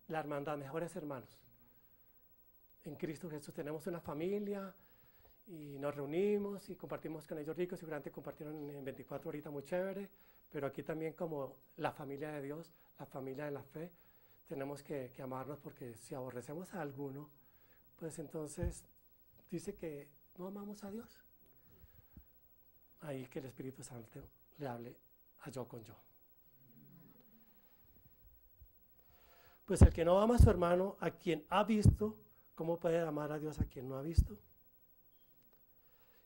La hermandad, mejores hermanos. En Cristo Jesús tenemos una familia y nos reunimos y compartimos con ellos ricos. Seguramente compartieron en 24 horitas muy chévere, pero aquí también como la familia de Dios, la familia de la fe, tenemos que amarnos, porque si aborrecemos a alguno, pues entonces dice que no amamos a Dios. Ahí que el Espíritu Santo le hable a yo con yo. Pues el que no ama a su hermano, a quien ha visto, ¿cómo puede amar a Dios a quien no ha visto?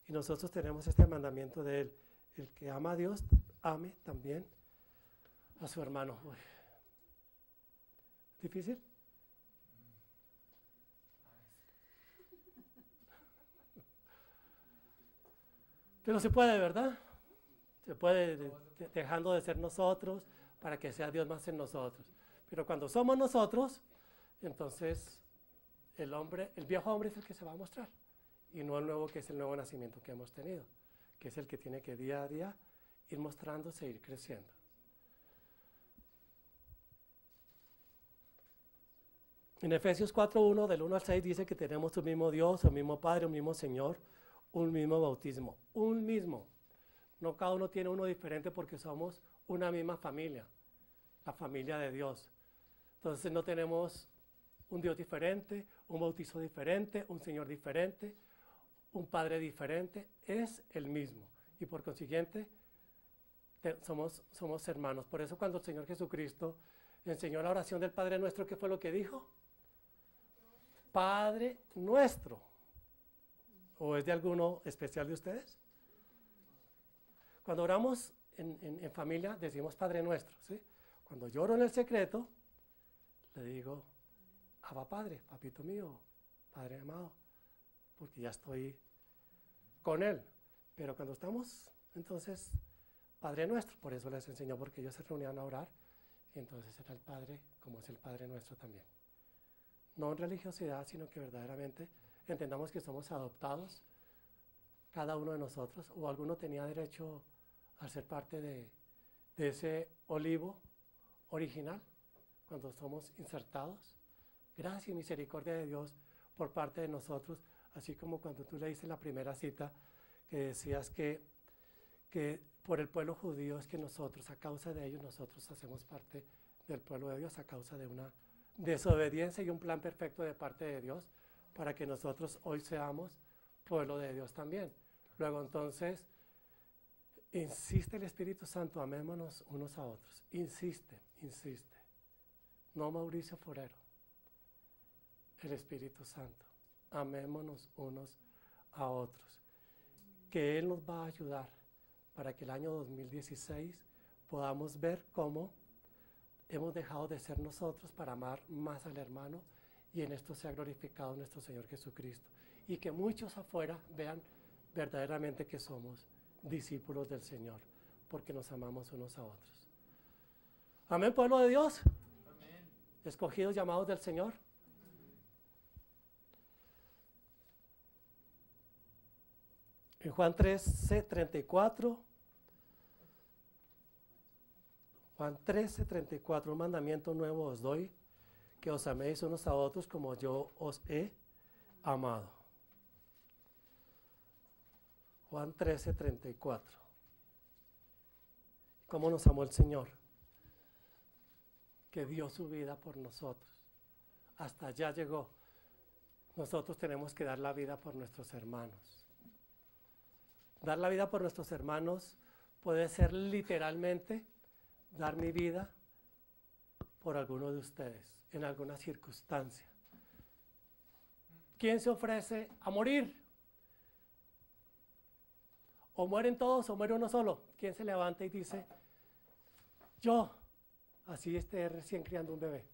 Y nosotros tenemos este mandamiento de Él: el que ama a Dios, ame también a su hermano. Uy. ¿Difícil? Pero se puede, ¿verdad? Se puede, dejando de ser nosotros para que sea Dios más en nosotros. Pero cuando somos nosotros, entonces el viejo hombre es el que se va a mostrar, y no el nuevo, que es el nuevo nacimiento que hemos tenido, que es el que tiene que día a día ir mostrándose e ir creciendo. En Efesios 4:1, del 1 al 6, dice que tenemos un mismo Dios, un mismo Padre, un mismo Señor, un mismo bautismo. Un mismo. No cada uno tiene uno diferente porque somos una misma familia, la familia de Dios. Entonces no tenemos un Dios diferente, un bautizo diferente, un Señor diferente, un Padre diferente, es el mismo. Y por consiguiente, somos hermanos. Por eso cuando el Señor Jesucristo enseñó la oración del Padre Nuestro, ¿qué fue lo que dijo? Padre Nuestro. ¿O es de alguno especial de ustedes? Cuando oramos en familia, decimos Padre Nuestro, ¿sí? Cuando yo oro en el secreto, le digo, Abba Padre, papito mío, Padre amado, porque ya estoy con Él. Pero cuando estamos, entonces, Padre Nuestro, por eso les enseñó, porque ellos se reunían a orar, y entonces era el Padre, como es el Padre Nuestro también. No en religiosidad, sino que verdaderamente entendamos que somos adoptados, cada uno de nosotros, o alguno tenía derecho a ser parte de ese olivo original, cuando somos insertados. Gracia y misericordia de Dios por parte de nosotros, así como cuando tú leíste la primera cita, que decías que por el pueblo judío es que nosotros, a causa de ellos, nosotros hacemos parte del pueblo de Dios, a causa de una desobediencia y un plan perfecto de parte de Dios, para que nosotros hoy seamos pueblo de Dios también. Luego entonces, insiste el Espíritu Santo, amémonos unos a otros. Insiste, insiste. No Mauricio Forero, el Espíritu Santo. Amémonos unos a otros. Que Él nos va a ayudar para que el año 2016 podamos ver cómo hemos dejado de ser nosotros para amar más al hermano y en esto sea glorificado nuestro Señor Jesucristo. Y que muchos afuera vean verdaderamente que somos discípulos del Señor, porque nos amamos unos a otros. Amén, pueblo de Dios. Amén. Escogidos, llamados del Señor. En Juan 13:34, un mandamiento nuevo os doy, que os améis unos a otros como yo os he amado. Juan 13:34. ¿Cómo nos amó el Señor? Que dio su vida por nosotros. Hasta allá llegó. Nosotros tenemos que dar la vida por nuestros hermanos. Dar la vida por nuestros hermanos puede ser literalmente dar mi vida por alguno de ustedes en alguna circunstancia. ¿Quién se ofrece a morir? O mueren todos o muere uno solo. ¿Quién se levanta y dice, yo, así esté recién criando un bebé?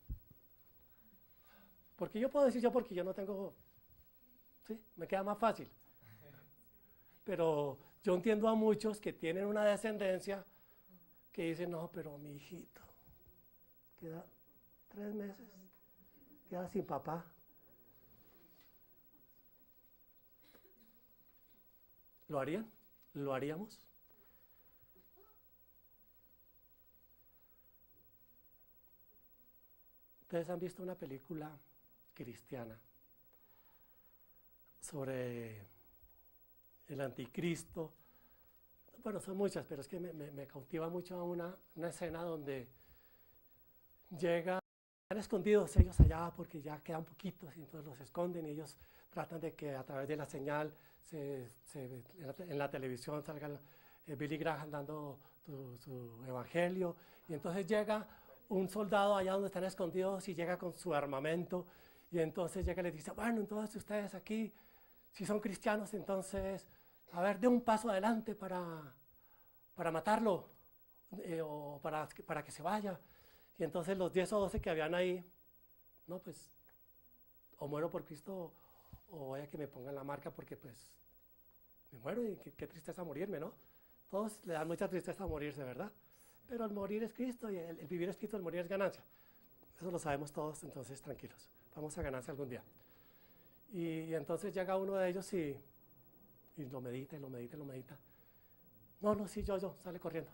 Porque yo puedo decir yo porque yo no tengo, ¿sí? Me queda más fácil. Pero yo entiendo a muchos que tienen una descendencia que dicen, no, pero mi hijito queda 3 meses, queda sin papá. ¿Lo harían? ¿Lo haríamos? Ustedes han visto una película cristiana sobre el anticristo. Bueno, son muchas, pero es que me cautiva mucho una escena donde están escondidos ellos allá porque ya quedan poquitos y entonces los esconden y ellos tratan de que a través de la señal en la televisión salga Billy Graham dando su evangelio, y entonces llega un soldado allá donde están escondidos y llega con su armamento y entonces llega y les dice, bueno, entonces ustedes aquí, si son cristianos, entonces, a ver, dé un paso adelante para matarlo o para que se vaya. Y entonces los 10 o 12 que habían ahí, no, pues, o muero por Cristo o vaya que me pongan la marca porque pues me muero y qué tristeza morirme, ¿no? Todos le dan mucha tristeza a morirse, ¿verdad? Pero el morir es Cristo y el vivir es Cristo, el morir es ganancia. Eso lo sabemos todos, entonces tranquilos, vamos a ganancia algún día. Y entonces llega uno de ellos y lo medita, y lo medita, y lo medita. No, sí, yo, sale corriendo.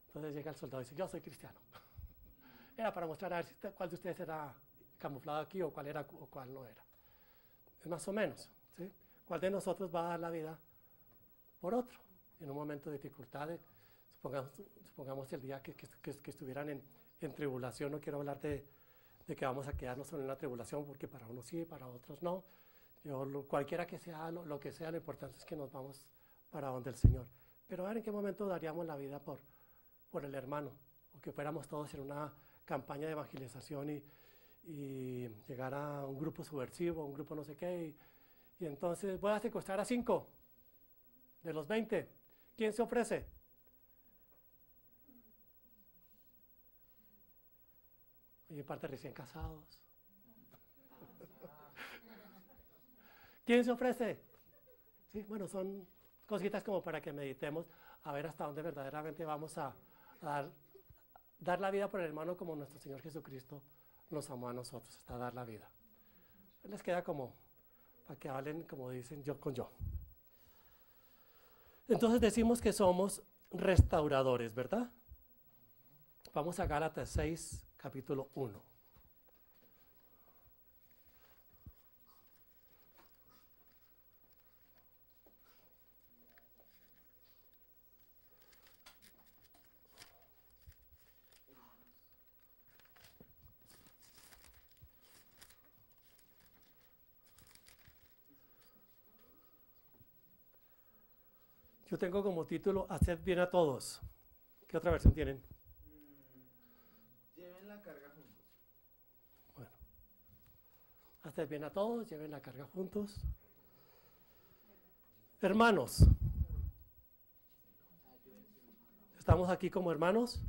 Entonces llega el soldado y dice, yo soy cristiano. Era para mostrar a ver cuál de ustedes era camuflado aquí o cuál era o cuál no era. Es más o menos, ¿sí? ¿Cuál de nosotros va a dar la vida por otro? En un momento de dificultades, supongamos el día que estuvieran en tribulación, no quiero hablar de que vamos a quedarnos solo en la tribulación, porque para unos sí, para otros no. Cualquiera que sea lo que sea, lo importante es que nos vamos para donde el Señor. Pero a ver en qué momento daríamos la vida por el hermano, o que fuéramos todos en una campaña de evangelización y llegar a un grupo subversivo, un grupo no sé qué, y entonces voy a secuestrar a 5 de los 20. ¿Quién se ofrece? Y en parte recién casados. ¿Quién se ofrece? Sí, bueno, son cositas como para que meditemos a ver hasta dónde verdaderamente vamos a dar la vida por el hermano como nuestro Señor Jesucristo nos amó a nosotros, hasta dar la vida. Les queda como para que hablen, como dicen, yo con yo. Entonces decimos que somos restauradores, ¿verdad? Vamos a Gálatas 6, capítulo 1. Yo tengo como título, Haced bien a todos. ¿Qué otra versión tienen? Lleven la carga juntos. Bueno, haced bien a todos, lleven la carga juntos. Hermanos, ¿estamos aquí como hermanos?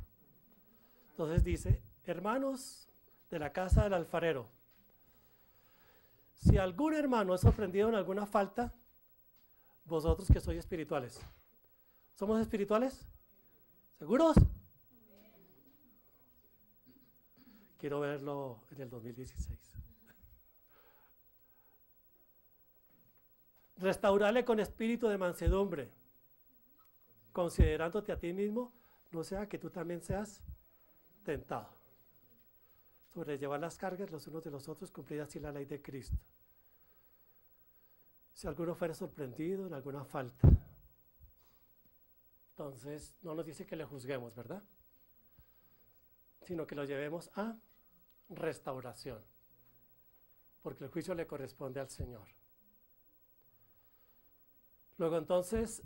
Entonces dice, hermanos de la casa del alfarero, si algún hermano es sorprendido en alguna falta, vosotros que sois espirituales, ¿somos espirituales? ¿Seguros? Quiero verlo en el 2016. Restaurarle con espíritu de mansedumbre, considerándote a ti mismo, no sea que tú también seas tentado. Sobrellevar las cargas los unos de los otros, cumplir así la ley de Cristo. Si alguno fuera sorprendido en alguna falta, entonces no nos dice que le juzguemos, ¿verdad? Sino que lo llevemos a restauración, porque el juicio le corresponde al Señor. Luego entonces,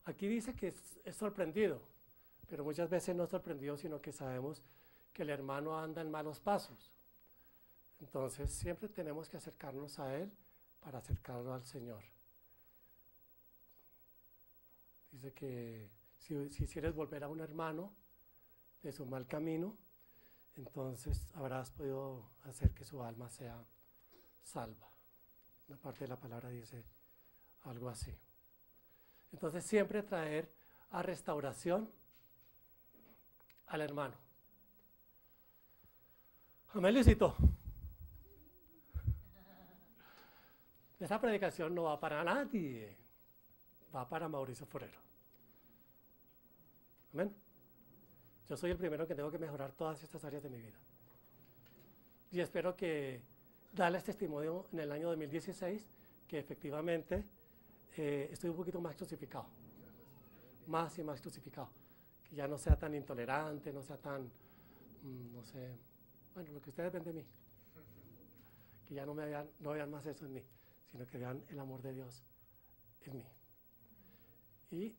aquí dice que es sorprendido, pero muchas veces no es sorprendido, sino que sabemos que el hermano anda en malos pasos. Entonces siempre tenemos que acercarnos a Él para acercarlo al Señor. Dice que si quieres volver a un hermano de su mal camino, entonces habrás podido hacer que su alma sea salva. Una parte de la palabra dice algo así. Entonces siempre traer a restauración al hermano. Amén, Luisito. Esa predicación no va para nadie, va para Mauricio Forero. Amén. Yo soy el primero que tengo que mejorar todas estas áreas de mi vida. Y espero que darles testimonio en el año 2016 que efectivamente estoy un poquito más crucificado. Más y más crucificado. Que ya no sea tan intolerante, no sea tan, no sé, bueno, lo que ustedes ven de mí. Que ya no vean más eso en mí, sino que vean el amor de Dios en mí. Y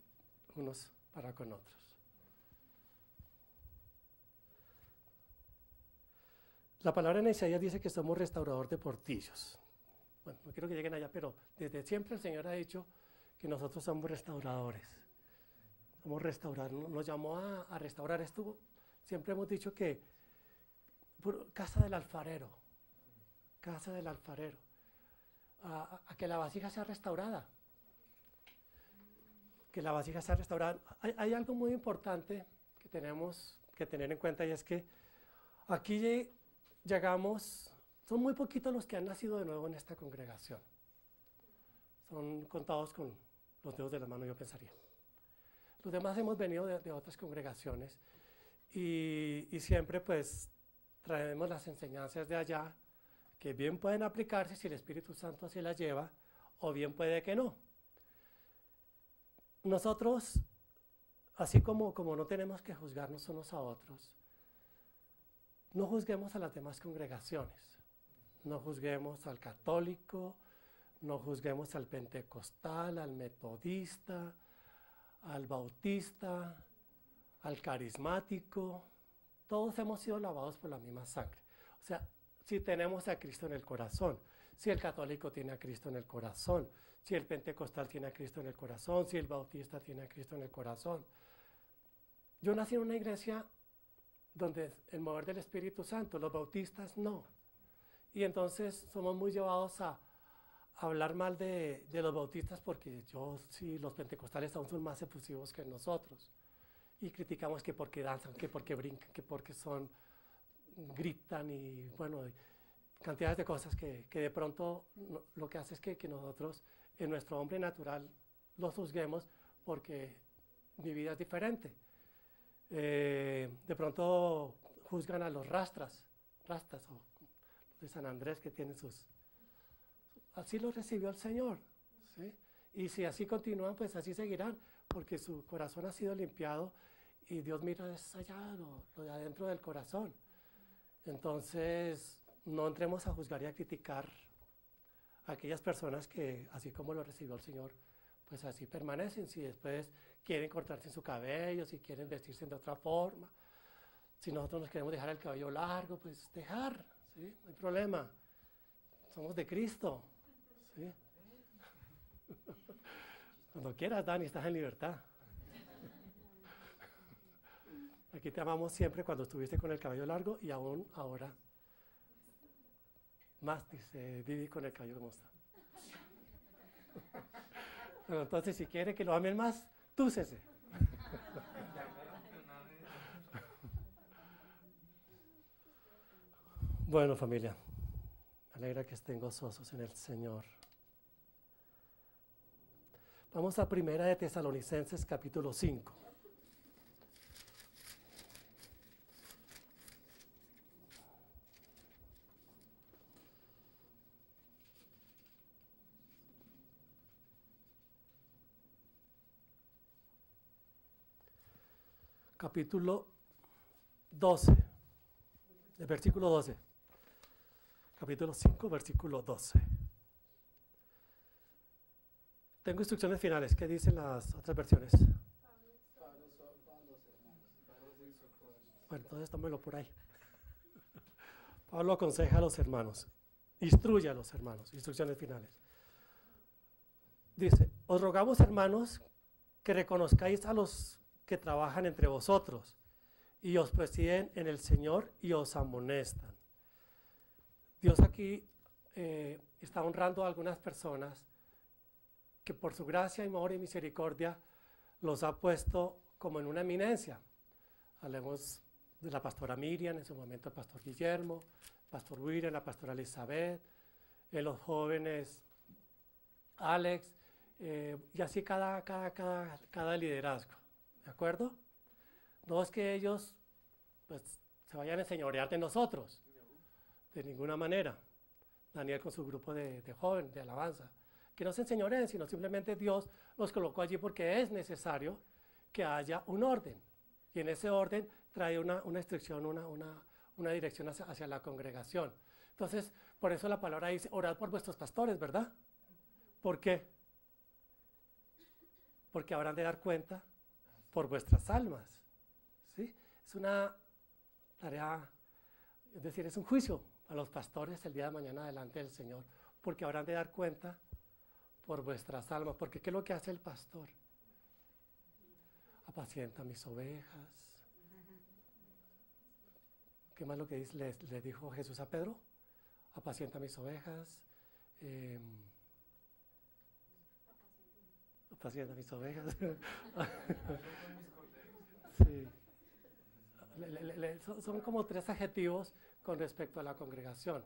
unos para con otros. La palabra en Isaías dice que somos restaurador de portillos. Bueno, no quiero que lleguen allá, pero desde siempre el Señor ha dicho que nosotros somos restauradores. Somos restauradores. Nos llamó a restaurar esto. Siempre hemos dicho que casa del alfarero, casa del alfarero, a que la vasija sea restaurada. Que la vasija sea restaurada. Hay algo muy importante que tenemos que tener en cuenta, y es que aquí llegamos, son muy poquitos los que han nacido de nuevo en esta congregación. Son contados con los dedos de la mano, yo pensaría. Los demás hemos venido de otras congregaciones y Y siempre pues traemos las enseñanzas de allá, que bien pueden aplicarse si el Espíritu Santo así las lleva, o bien puede que no. Nosotros, así como no tenemos que juzgarnos unos a otros, no juzguemos a las demás congregaciones, no juzguemos al católico, no juzguemos al pentecostal, al metodista, al bautista, al carismático. Todos hemos sido lavados por la misma sangre. O sea, si tenemos a Cristo en el corazón, si el católico tiene a Cristo en el corazón, si el pentecostal tiene a Cristo en el corazón, si el bautista tiene a Cristo en el corazón. Yo nací en una iglesia donde el mover del Espíritu Santo, los bautistas no. Y entonces somos muy llevados a hablar mal de los bautistas porque sí, los pentecostales aún son más efusivos que nosotros. Y criticamos que porque danzan, que porque brincan, que porque gritan y bueno, cantidades de cosas que de pronto lo que hace es que nosotros en nuestro hombre natural los juzguemos porque mi vida es diferente. De pronto juzgan a los rastas o de San Andrés que tienen así lo recibió el Señor, ¿sí? Y si así continúan, pues así seguirán, porque su corazón ha sido limpiado y Dios mira desde allá, lo de adentro del corazón. Entonces, no entremos a juzgar y a criticar a aquellas personas que, así como lo recibió el Señor, pues así permanecen. Si después quieren cortarse su cabello, si quieren vestirse de otra forma, si nosotros nos queremos dejar el cabello largo, pues dejar, ¿sí? No hay problema. Somos de Cristo, ¿sí? Cuando quieras, Dani, estás en libertad. Aquí te amamos siempre cuando estuviste con el cabello largo y aún ahora más, dice Vivi, con el cabello como está. Pero entonces, si quiere que lo amen más, túcese. Bueno, familia, me alegra que estén gozosos en el Señor. Vamos a Primera de Tesalonicenses, capítulo 5. Capítulo 12, el versículo 12. Capítulo 5, versículo 12. Tengo instrucciones finales. ¿Qué dicen las otras versiones? Bueno, entonces tómelo por ahí. Pablo aconseja a los hermanos, instruye a los hermanos, instrucciones finales. Dice, os rogamos, hermanos, que reconozcáis a los que trabajan entre vosotros y os presiden en el Señor y os amonestan. Dios aquí está honrando a algunas personas que por su gracia, amor y misericordia los ha puesto como en una eminencia. Hablemos de la pastora Miriam, en su momento el pastor Guillermo, el pastor William, la pastora Elizabeth, los jóvenes Alex, y así cada liderazgo, ¿de acuerdo? No es que ellos pues, se vayan a enseñorear de nosotros, de ninguna manera. Daniel con su grupo de jóvenes, de alabanza, que no se enseñoreen, sino simplemente Dios los colocó allí porque es necesario que haya un orden. Y en ese orden trae una instrucción, una dirección hacia la congregación. Entonces, por eso la palabra dice, orad por vuestros pastores, ¿verdad? ¿Por qué? Porque habrán de dar cuenta por vuestras almas, ¿sí? Es una tarea, es decir, es un juicio a los pastores el día de mañana delante del Señor, porque habrán de dar cuenta por vuestras almas, porque ¿qué es lo que hace el pastor? Apacienta mis ovejas. ¿Qué más lo que dice? Le dijo Jesús a Pedro? Apacienta mis ovejas. Apacienta mis ovejas. Sí. Son como tres adjetivos con respecto a la congregación.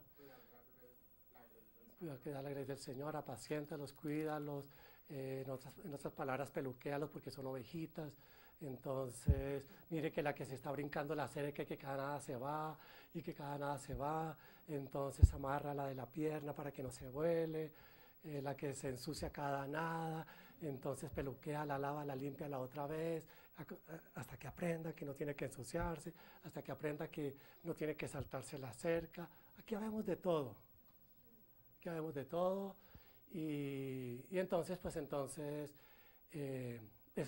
Que da la gracia del Señor, apaciéntalos, cuídalos, en otras palabras, peluquéalos porque son ovejitas, Entonces, mire que la que se está brincando la cerca, que cada nada se va y que cada nada se va. Entonces amarra la de la pierna para que no se vuele. La que se ensucia cada nada. Entonces peluquea, la lava, la limpia la otra vez. Hasta que aprenda que no tiene que ensuciarse. Hasta que aprenda que no tiene que saltarse la cerca. Aquí habemos de todo. Aquí habemos de todo. Y entonces, pues entonces... ese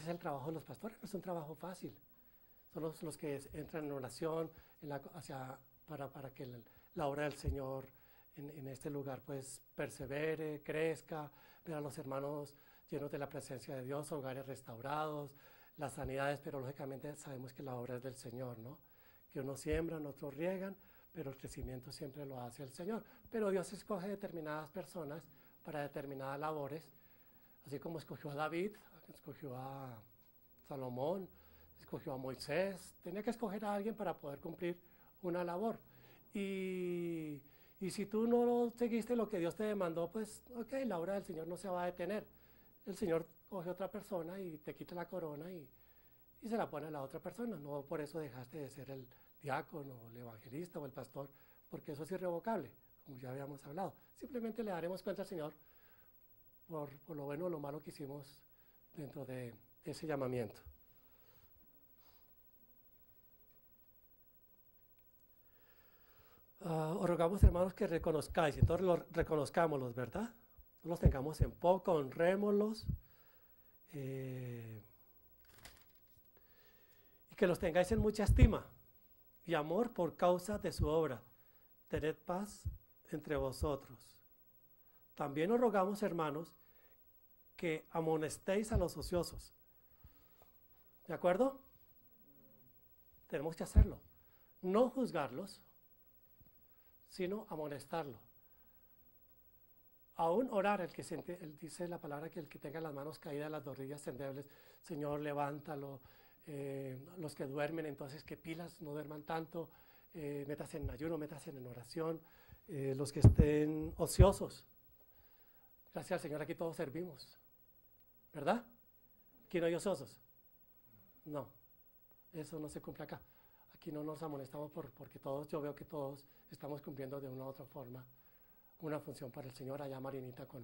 es el trabajo de los pastores, no es un trabajo fácil. Son los que entran en oración para que la obra del Señor en este lugar pues persevere, crezca, ver a los hermanos llenos de la presencia de Dios, hogares restaurados, las sanidades, pero lógicamente sabemos que la obra es del Señor, ¿no? Que unos siembran, otros riegan, pero el crecimiento siempre lo hace el Señor. Pero Dios escoge determinadas personas para determinadas labores, así como escogió a David, escogió a Salomón, escogió a Moisés. Tenía que escoger a alguien para poder cumplir una labor. Y si tú no seguiste lo que Dios te demandó, pues, ok, la obra del Señor no se va a detener. El Señor coge a otra persona y te quita la corona y se la pone a la otra persona. No por eso dejaste de ser el diácono, el evangelista o el pastor, porque eso es irrevocable, como ya habíamos hablado. Simplemente le daremos cuenta al Señor por lo bueno o lo malo que hicimos dentro de ese llamamiento. Os rogamos, hermanos, que reconozcáis, entonces reconozcámoslos, ¿verdad? No los tengamos en poco, honrémoslos, y que los tengáis en mucha estima y amor por causa de su obra. Tened paz entre vosotros. También os rogamos, hermanos, que amonestéis a los ociosos. ¿De acuerdo? Tenemos que hacerlo. No juzgarlos, sino amonestarlo. Aún orar, él dice la palabra que el que tenga las manos caídas, las rodillas endebles, Señor, levántalo. Los que duermen, entonces que pilas, no duerman tanto, métase en ayuno, métase en oración. Los que estén ociosos, gracias al Señor, aquí todos servimos, ¿verdad? ¿Aquí no hay ociosos? No, eso no se cumple acá. Aquí no nos amonestamos porque yo veo que todos estamos cumpliendo de una u otra forma una función para el Señor. Allá Marinita con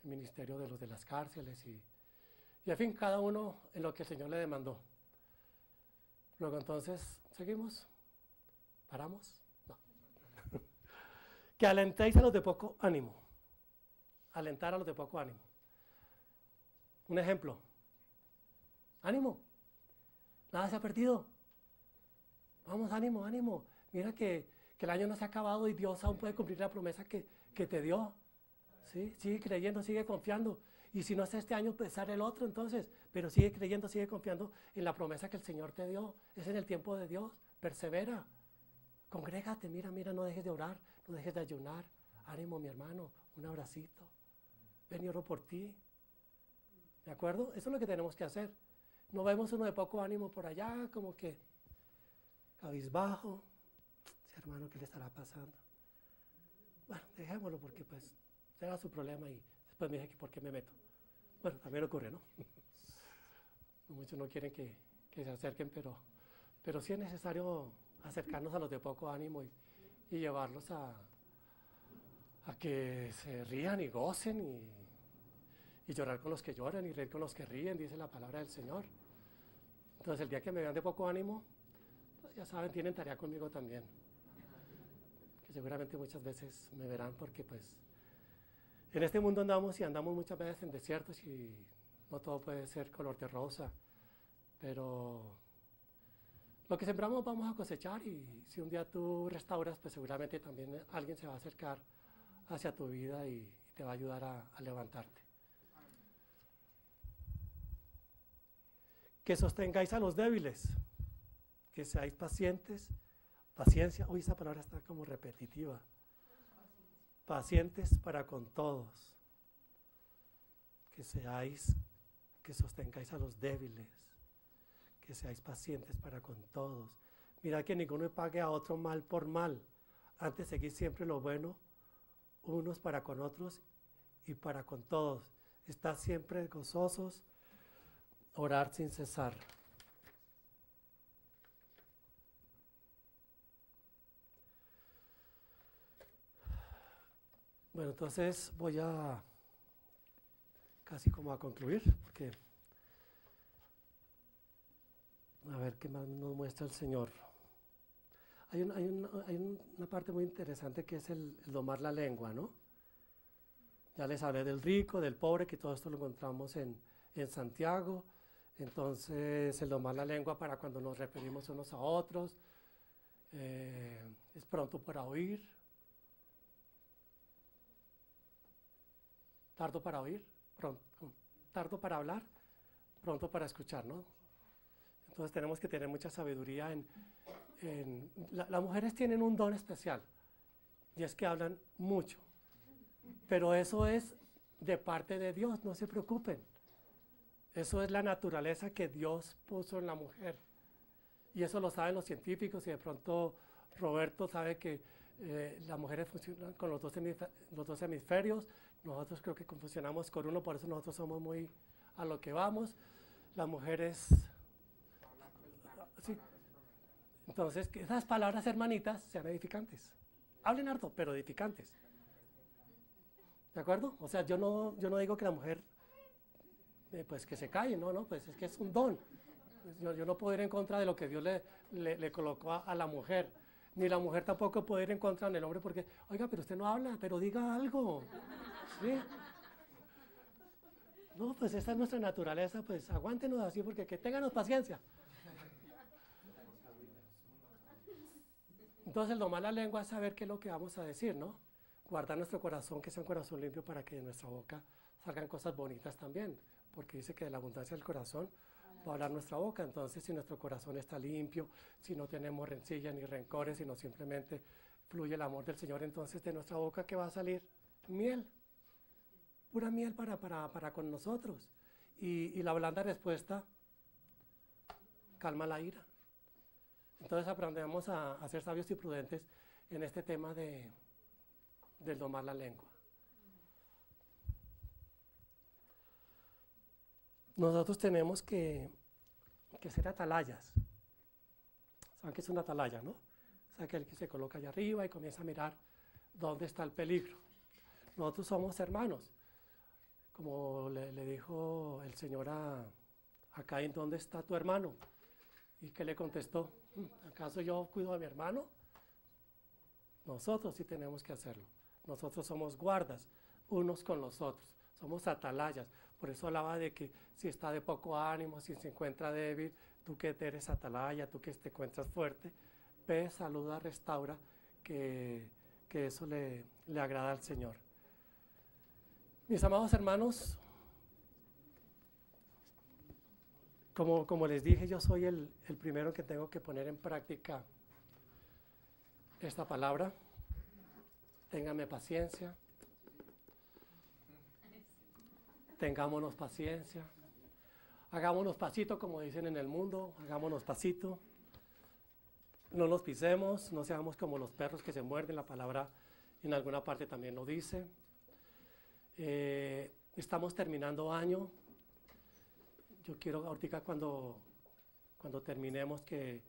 el ministerio de los de las cárceles y en fin, cada uno en lo que el Señor le demandó. Luego entonces, ¿seguimos? ¿Paramos? No. Que alentéis a los de poco ánimo. Alentar a los de poco ánimo. Un ejemplo. Ánimo. Nada se ha perdido. Vamos, ánimo, ánimo. Mira que el año no se ha acabado y Dios aún puede cumplir la promesa que te dio. ¿Sí? Sigue creyendo, sigue confiando. Y si no es este año, pues sale el otro entonces. Pero sigue creyendo, sigue confiando en la promesa que el Señor te dio. Es en el tiempo de Dios. Persevera. Congrégate, mira, no dejes de orar, no dejes de ayunar. Ánimo, mi hermano, un abracito. Ven y oro por ti. ¿De acuerdo? Eso es lo que tenemos que hacer. No vemos uno de poco ánimo por allá, como que cabizbajo. Ese hermano, ¿qué le estará pasando? Bueno, dejémoslo porque pues será su problema y después me dije que por qué me meto. Bueno, también ocurre, ¿no? Muchos no quieren que se acerquen, pero sí es necesario acercarnos a los de poco ánimo y llevarlos a que se rían y gocen y llorar con los que lloran y reír con los que ríen, dice la palabra del Señor. Entonces el día que me vean de poco ánimo, pues ya saben, tienen tarea conmigo también. Que seguramente muchas veces me verán porque pues en este mundo andamos muchas veces en desiertos y no todo puede ser color de rosa, pero lo que sembramos vamos a cosechar y si un día tú restauras, pues seguramente también alguien se va a acercar hacia tu vida y te va a ayudar a levantarte. Que sostengáis a los débiles, que seáis pacientes, paciencia, uy, esa palabra está como repetitiva, pacientes para con todos, que sostengáis a los débiles, que seáis pacientes para con todos. Mirad que ninguno pague a otro mal por mal, antes seguid siempre lo bueno, unos para con otros y para con todos. Estad siempre gozosos, orar sin cesar. Bueno, entonces voy a casi como a concluir, porque a ver qué más nos muestra el Señor. Hay una parte muy interesante que es el domar la lengua, ¿no? Ya les hablé del rico, del pobre, que todo esto lo encontramos en Santiago. Entonces, el domar la lengua para cuando nos referimos unos a otros. Es pronto para oír. Tardo para oír, tardo para hablar, pronto para escuchar, ¿no? Entonces tenemos que tener mucha sabiduría las mujeres tienen un don especial, y es que hablan mucho, pero eso es de parte de Dios, no se preocupen. Eso es la naturaleza que Dios puso en la mujer, y eso lo saben los científicos, y de pronto Roberto sabe que las mujeres funcionan con los dos hemisferios. Nosotros creo que funcionamos con uno, por eso nosotros somos muy a lo que vamos. Las mujeres... Sí. Entonces, que esas palabras hermanitas sean edificantes. Hablen harto, pero edificantes. ¿De acuerdo? O sea, yo no digo que la mujer, pues que se calle, no, pues es que es un don. Yo no puedo ir en contra de lo que Dios le colocó a la mujer. Ni la mujer tampoco puede ir en contra del hombre porque, oiga, pero usted no habla, pero diga algo. ¿Sí? No, pues esa es nuestra naturaleza, pues aguántenos así porque que ténganos paciencia. Entonces el domar la lengua es saber qué es lo que vamos a decir, ¿no? Guardar nuestro corazón, que sea un corazón limpio para que de nuestra boca salgan cosas bonitas también, porque dice que de la abundancia del corazón va a hablar nuestra boca. Entonces si nuestro corazón está limpio, si no tenemos rencillas ni rencores, sino simplemente fluye el amor del Señor, entonces de nuestra boca ¿qué va a salir? Miel, pura miel para con nosotros. Y la blanda respuesta calma la ira. Entonces aprendemos a ser sabios y prudentes en este tema del domar la lengua. Nosotros tenemos que ser atalayas. ¿Saben qué es una atalaya, no? O sea, aquel que se coloca allá arriba y comienza a mirar dónde está el peligro. Nosotros somos hermanos. Como le dijo el Señor a Caín, ¿dónde está tu hermano? ¿Y qué le contestó? ¿Acaso yo cuido a mi hermano? Nosotros sí tenemos que hacerlo. Nosotros somos guardas unos con los otros. Somos atalayas. Por eso hablaba de que si está de poco ánimo, si se encuentra débil, tú que eres atalaya, tú que te encuentras fuerte, ve, saluda, restaura, que eso le agrada al Señor. Mis amados hermanos, como les dije, yo soy el primero que tengo que poner en práctica esta palabra. Ténganme paciencia. Tengámonos paciencia. Hagámonos pasito, como dicen en el mundo, hagámonos pasito. No nos pisemos, no seamos como los perros que se muerden, la palabra en alguna parte también lo dice. Estamos terminando año. Yo quiero ahorita cuando terminemos que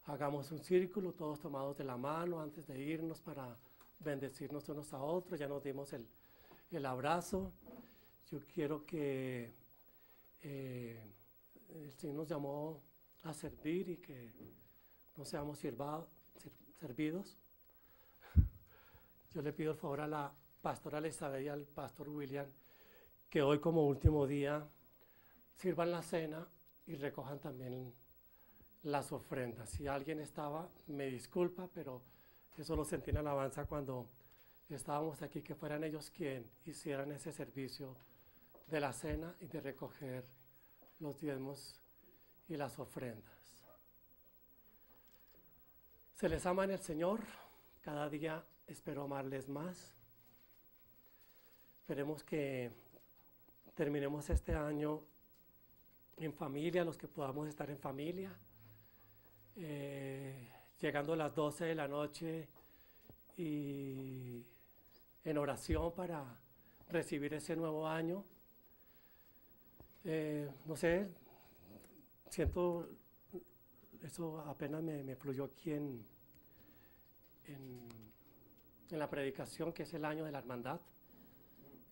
hagamos un círculo, todos tomados de la mano antes de irnos para bendecirnos unos a otros. Ya nos dimos el abrazo. Yo quiero que el Señor nos llamó a servir y que no seamos servidos. Yo le pido el favor a la pastora Elizabeth y al pastor William que hoy como último día sirvan la cena y recojan también las ofrendas. Si alguien estaba, me disculpa, pero eso lo sentí en alabanza cuando estábamos aquí, que fueran ellos quienes hicieran ese servicio de la cena y de recoger los diezmos y las ofrendas. Se les ama en el Señor, cada día espero amarles más. Esperemos que terminemos este año en familia, los que podamos estar en familia, llegando a las 12 de la noche y en oración para recibir ese nuevo año. No sé, siento, eso apenas me fluyó aquí en la predicación, que es el año de la hermandad,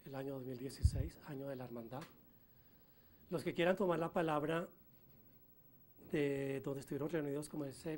el año 2016, año de la hermandad. Los que quieran tomar la palabra de donde estuvieron reunidos como ese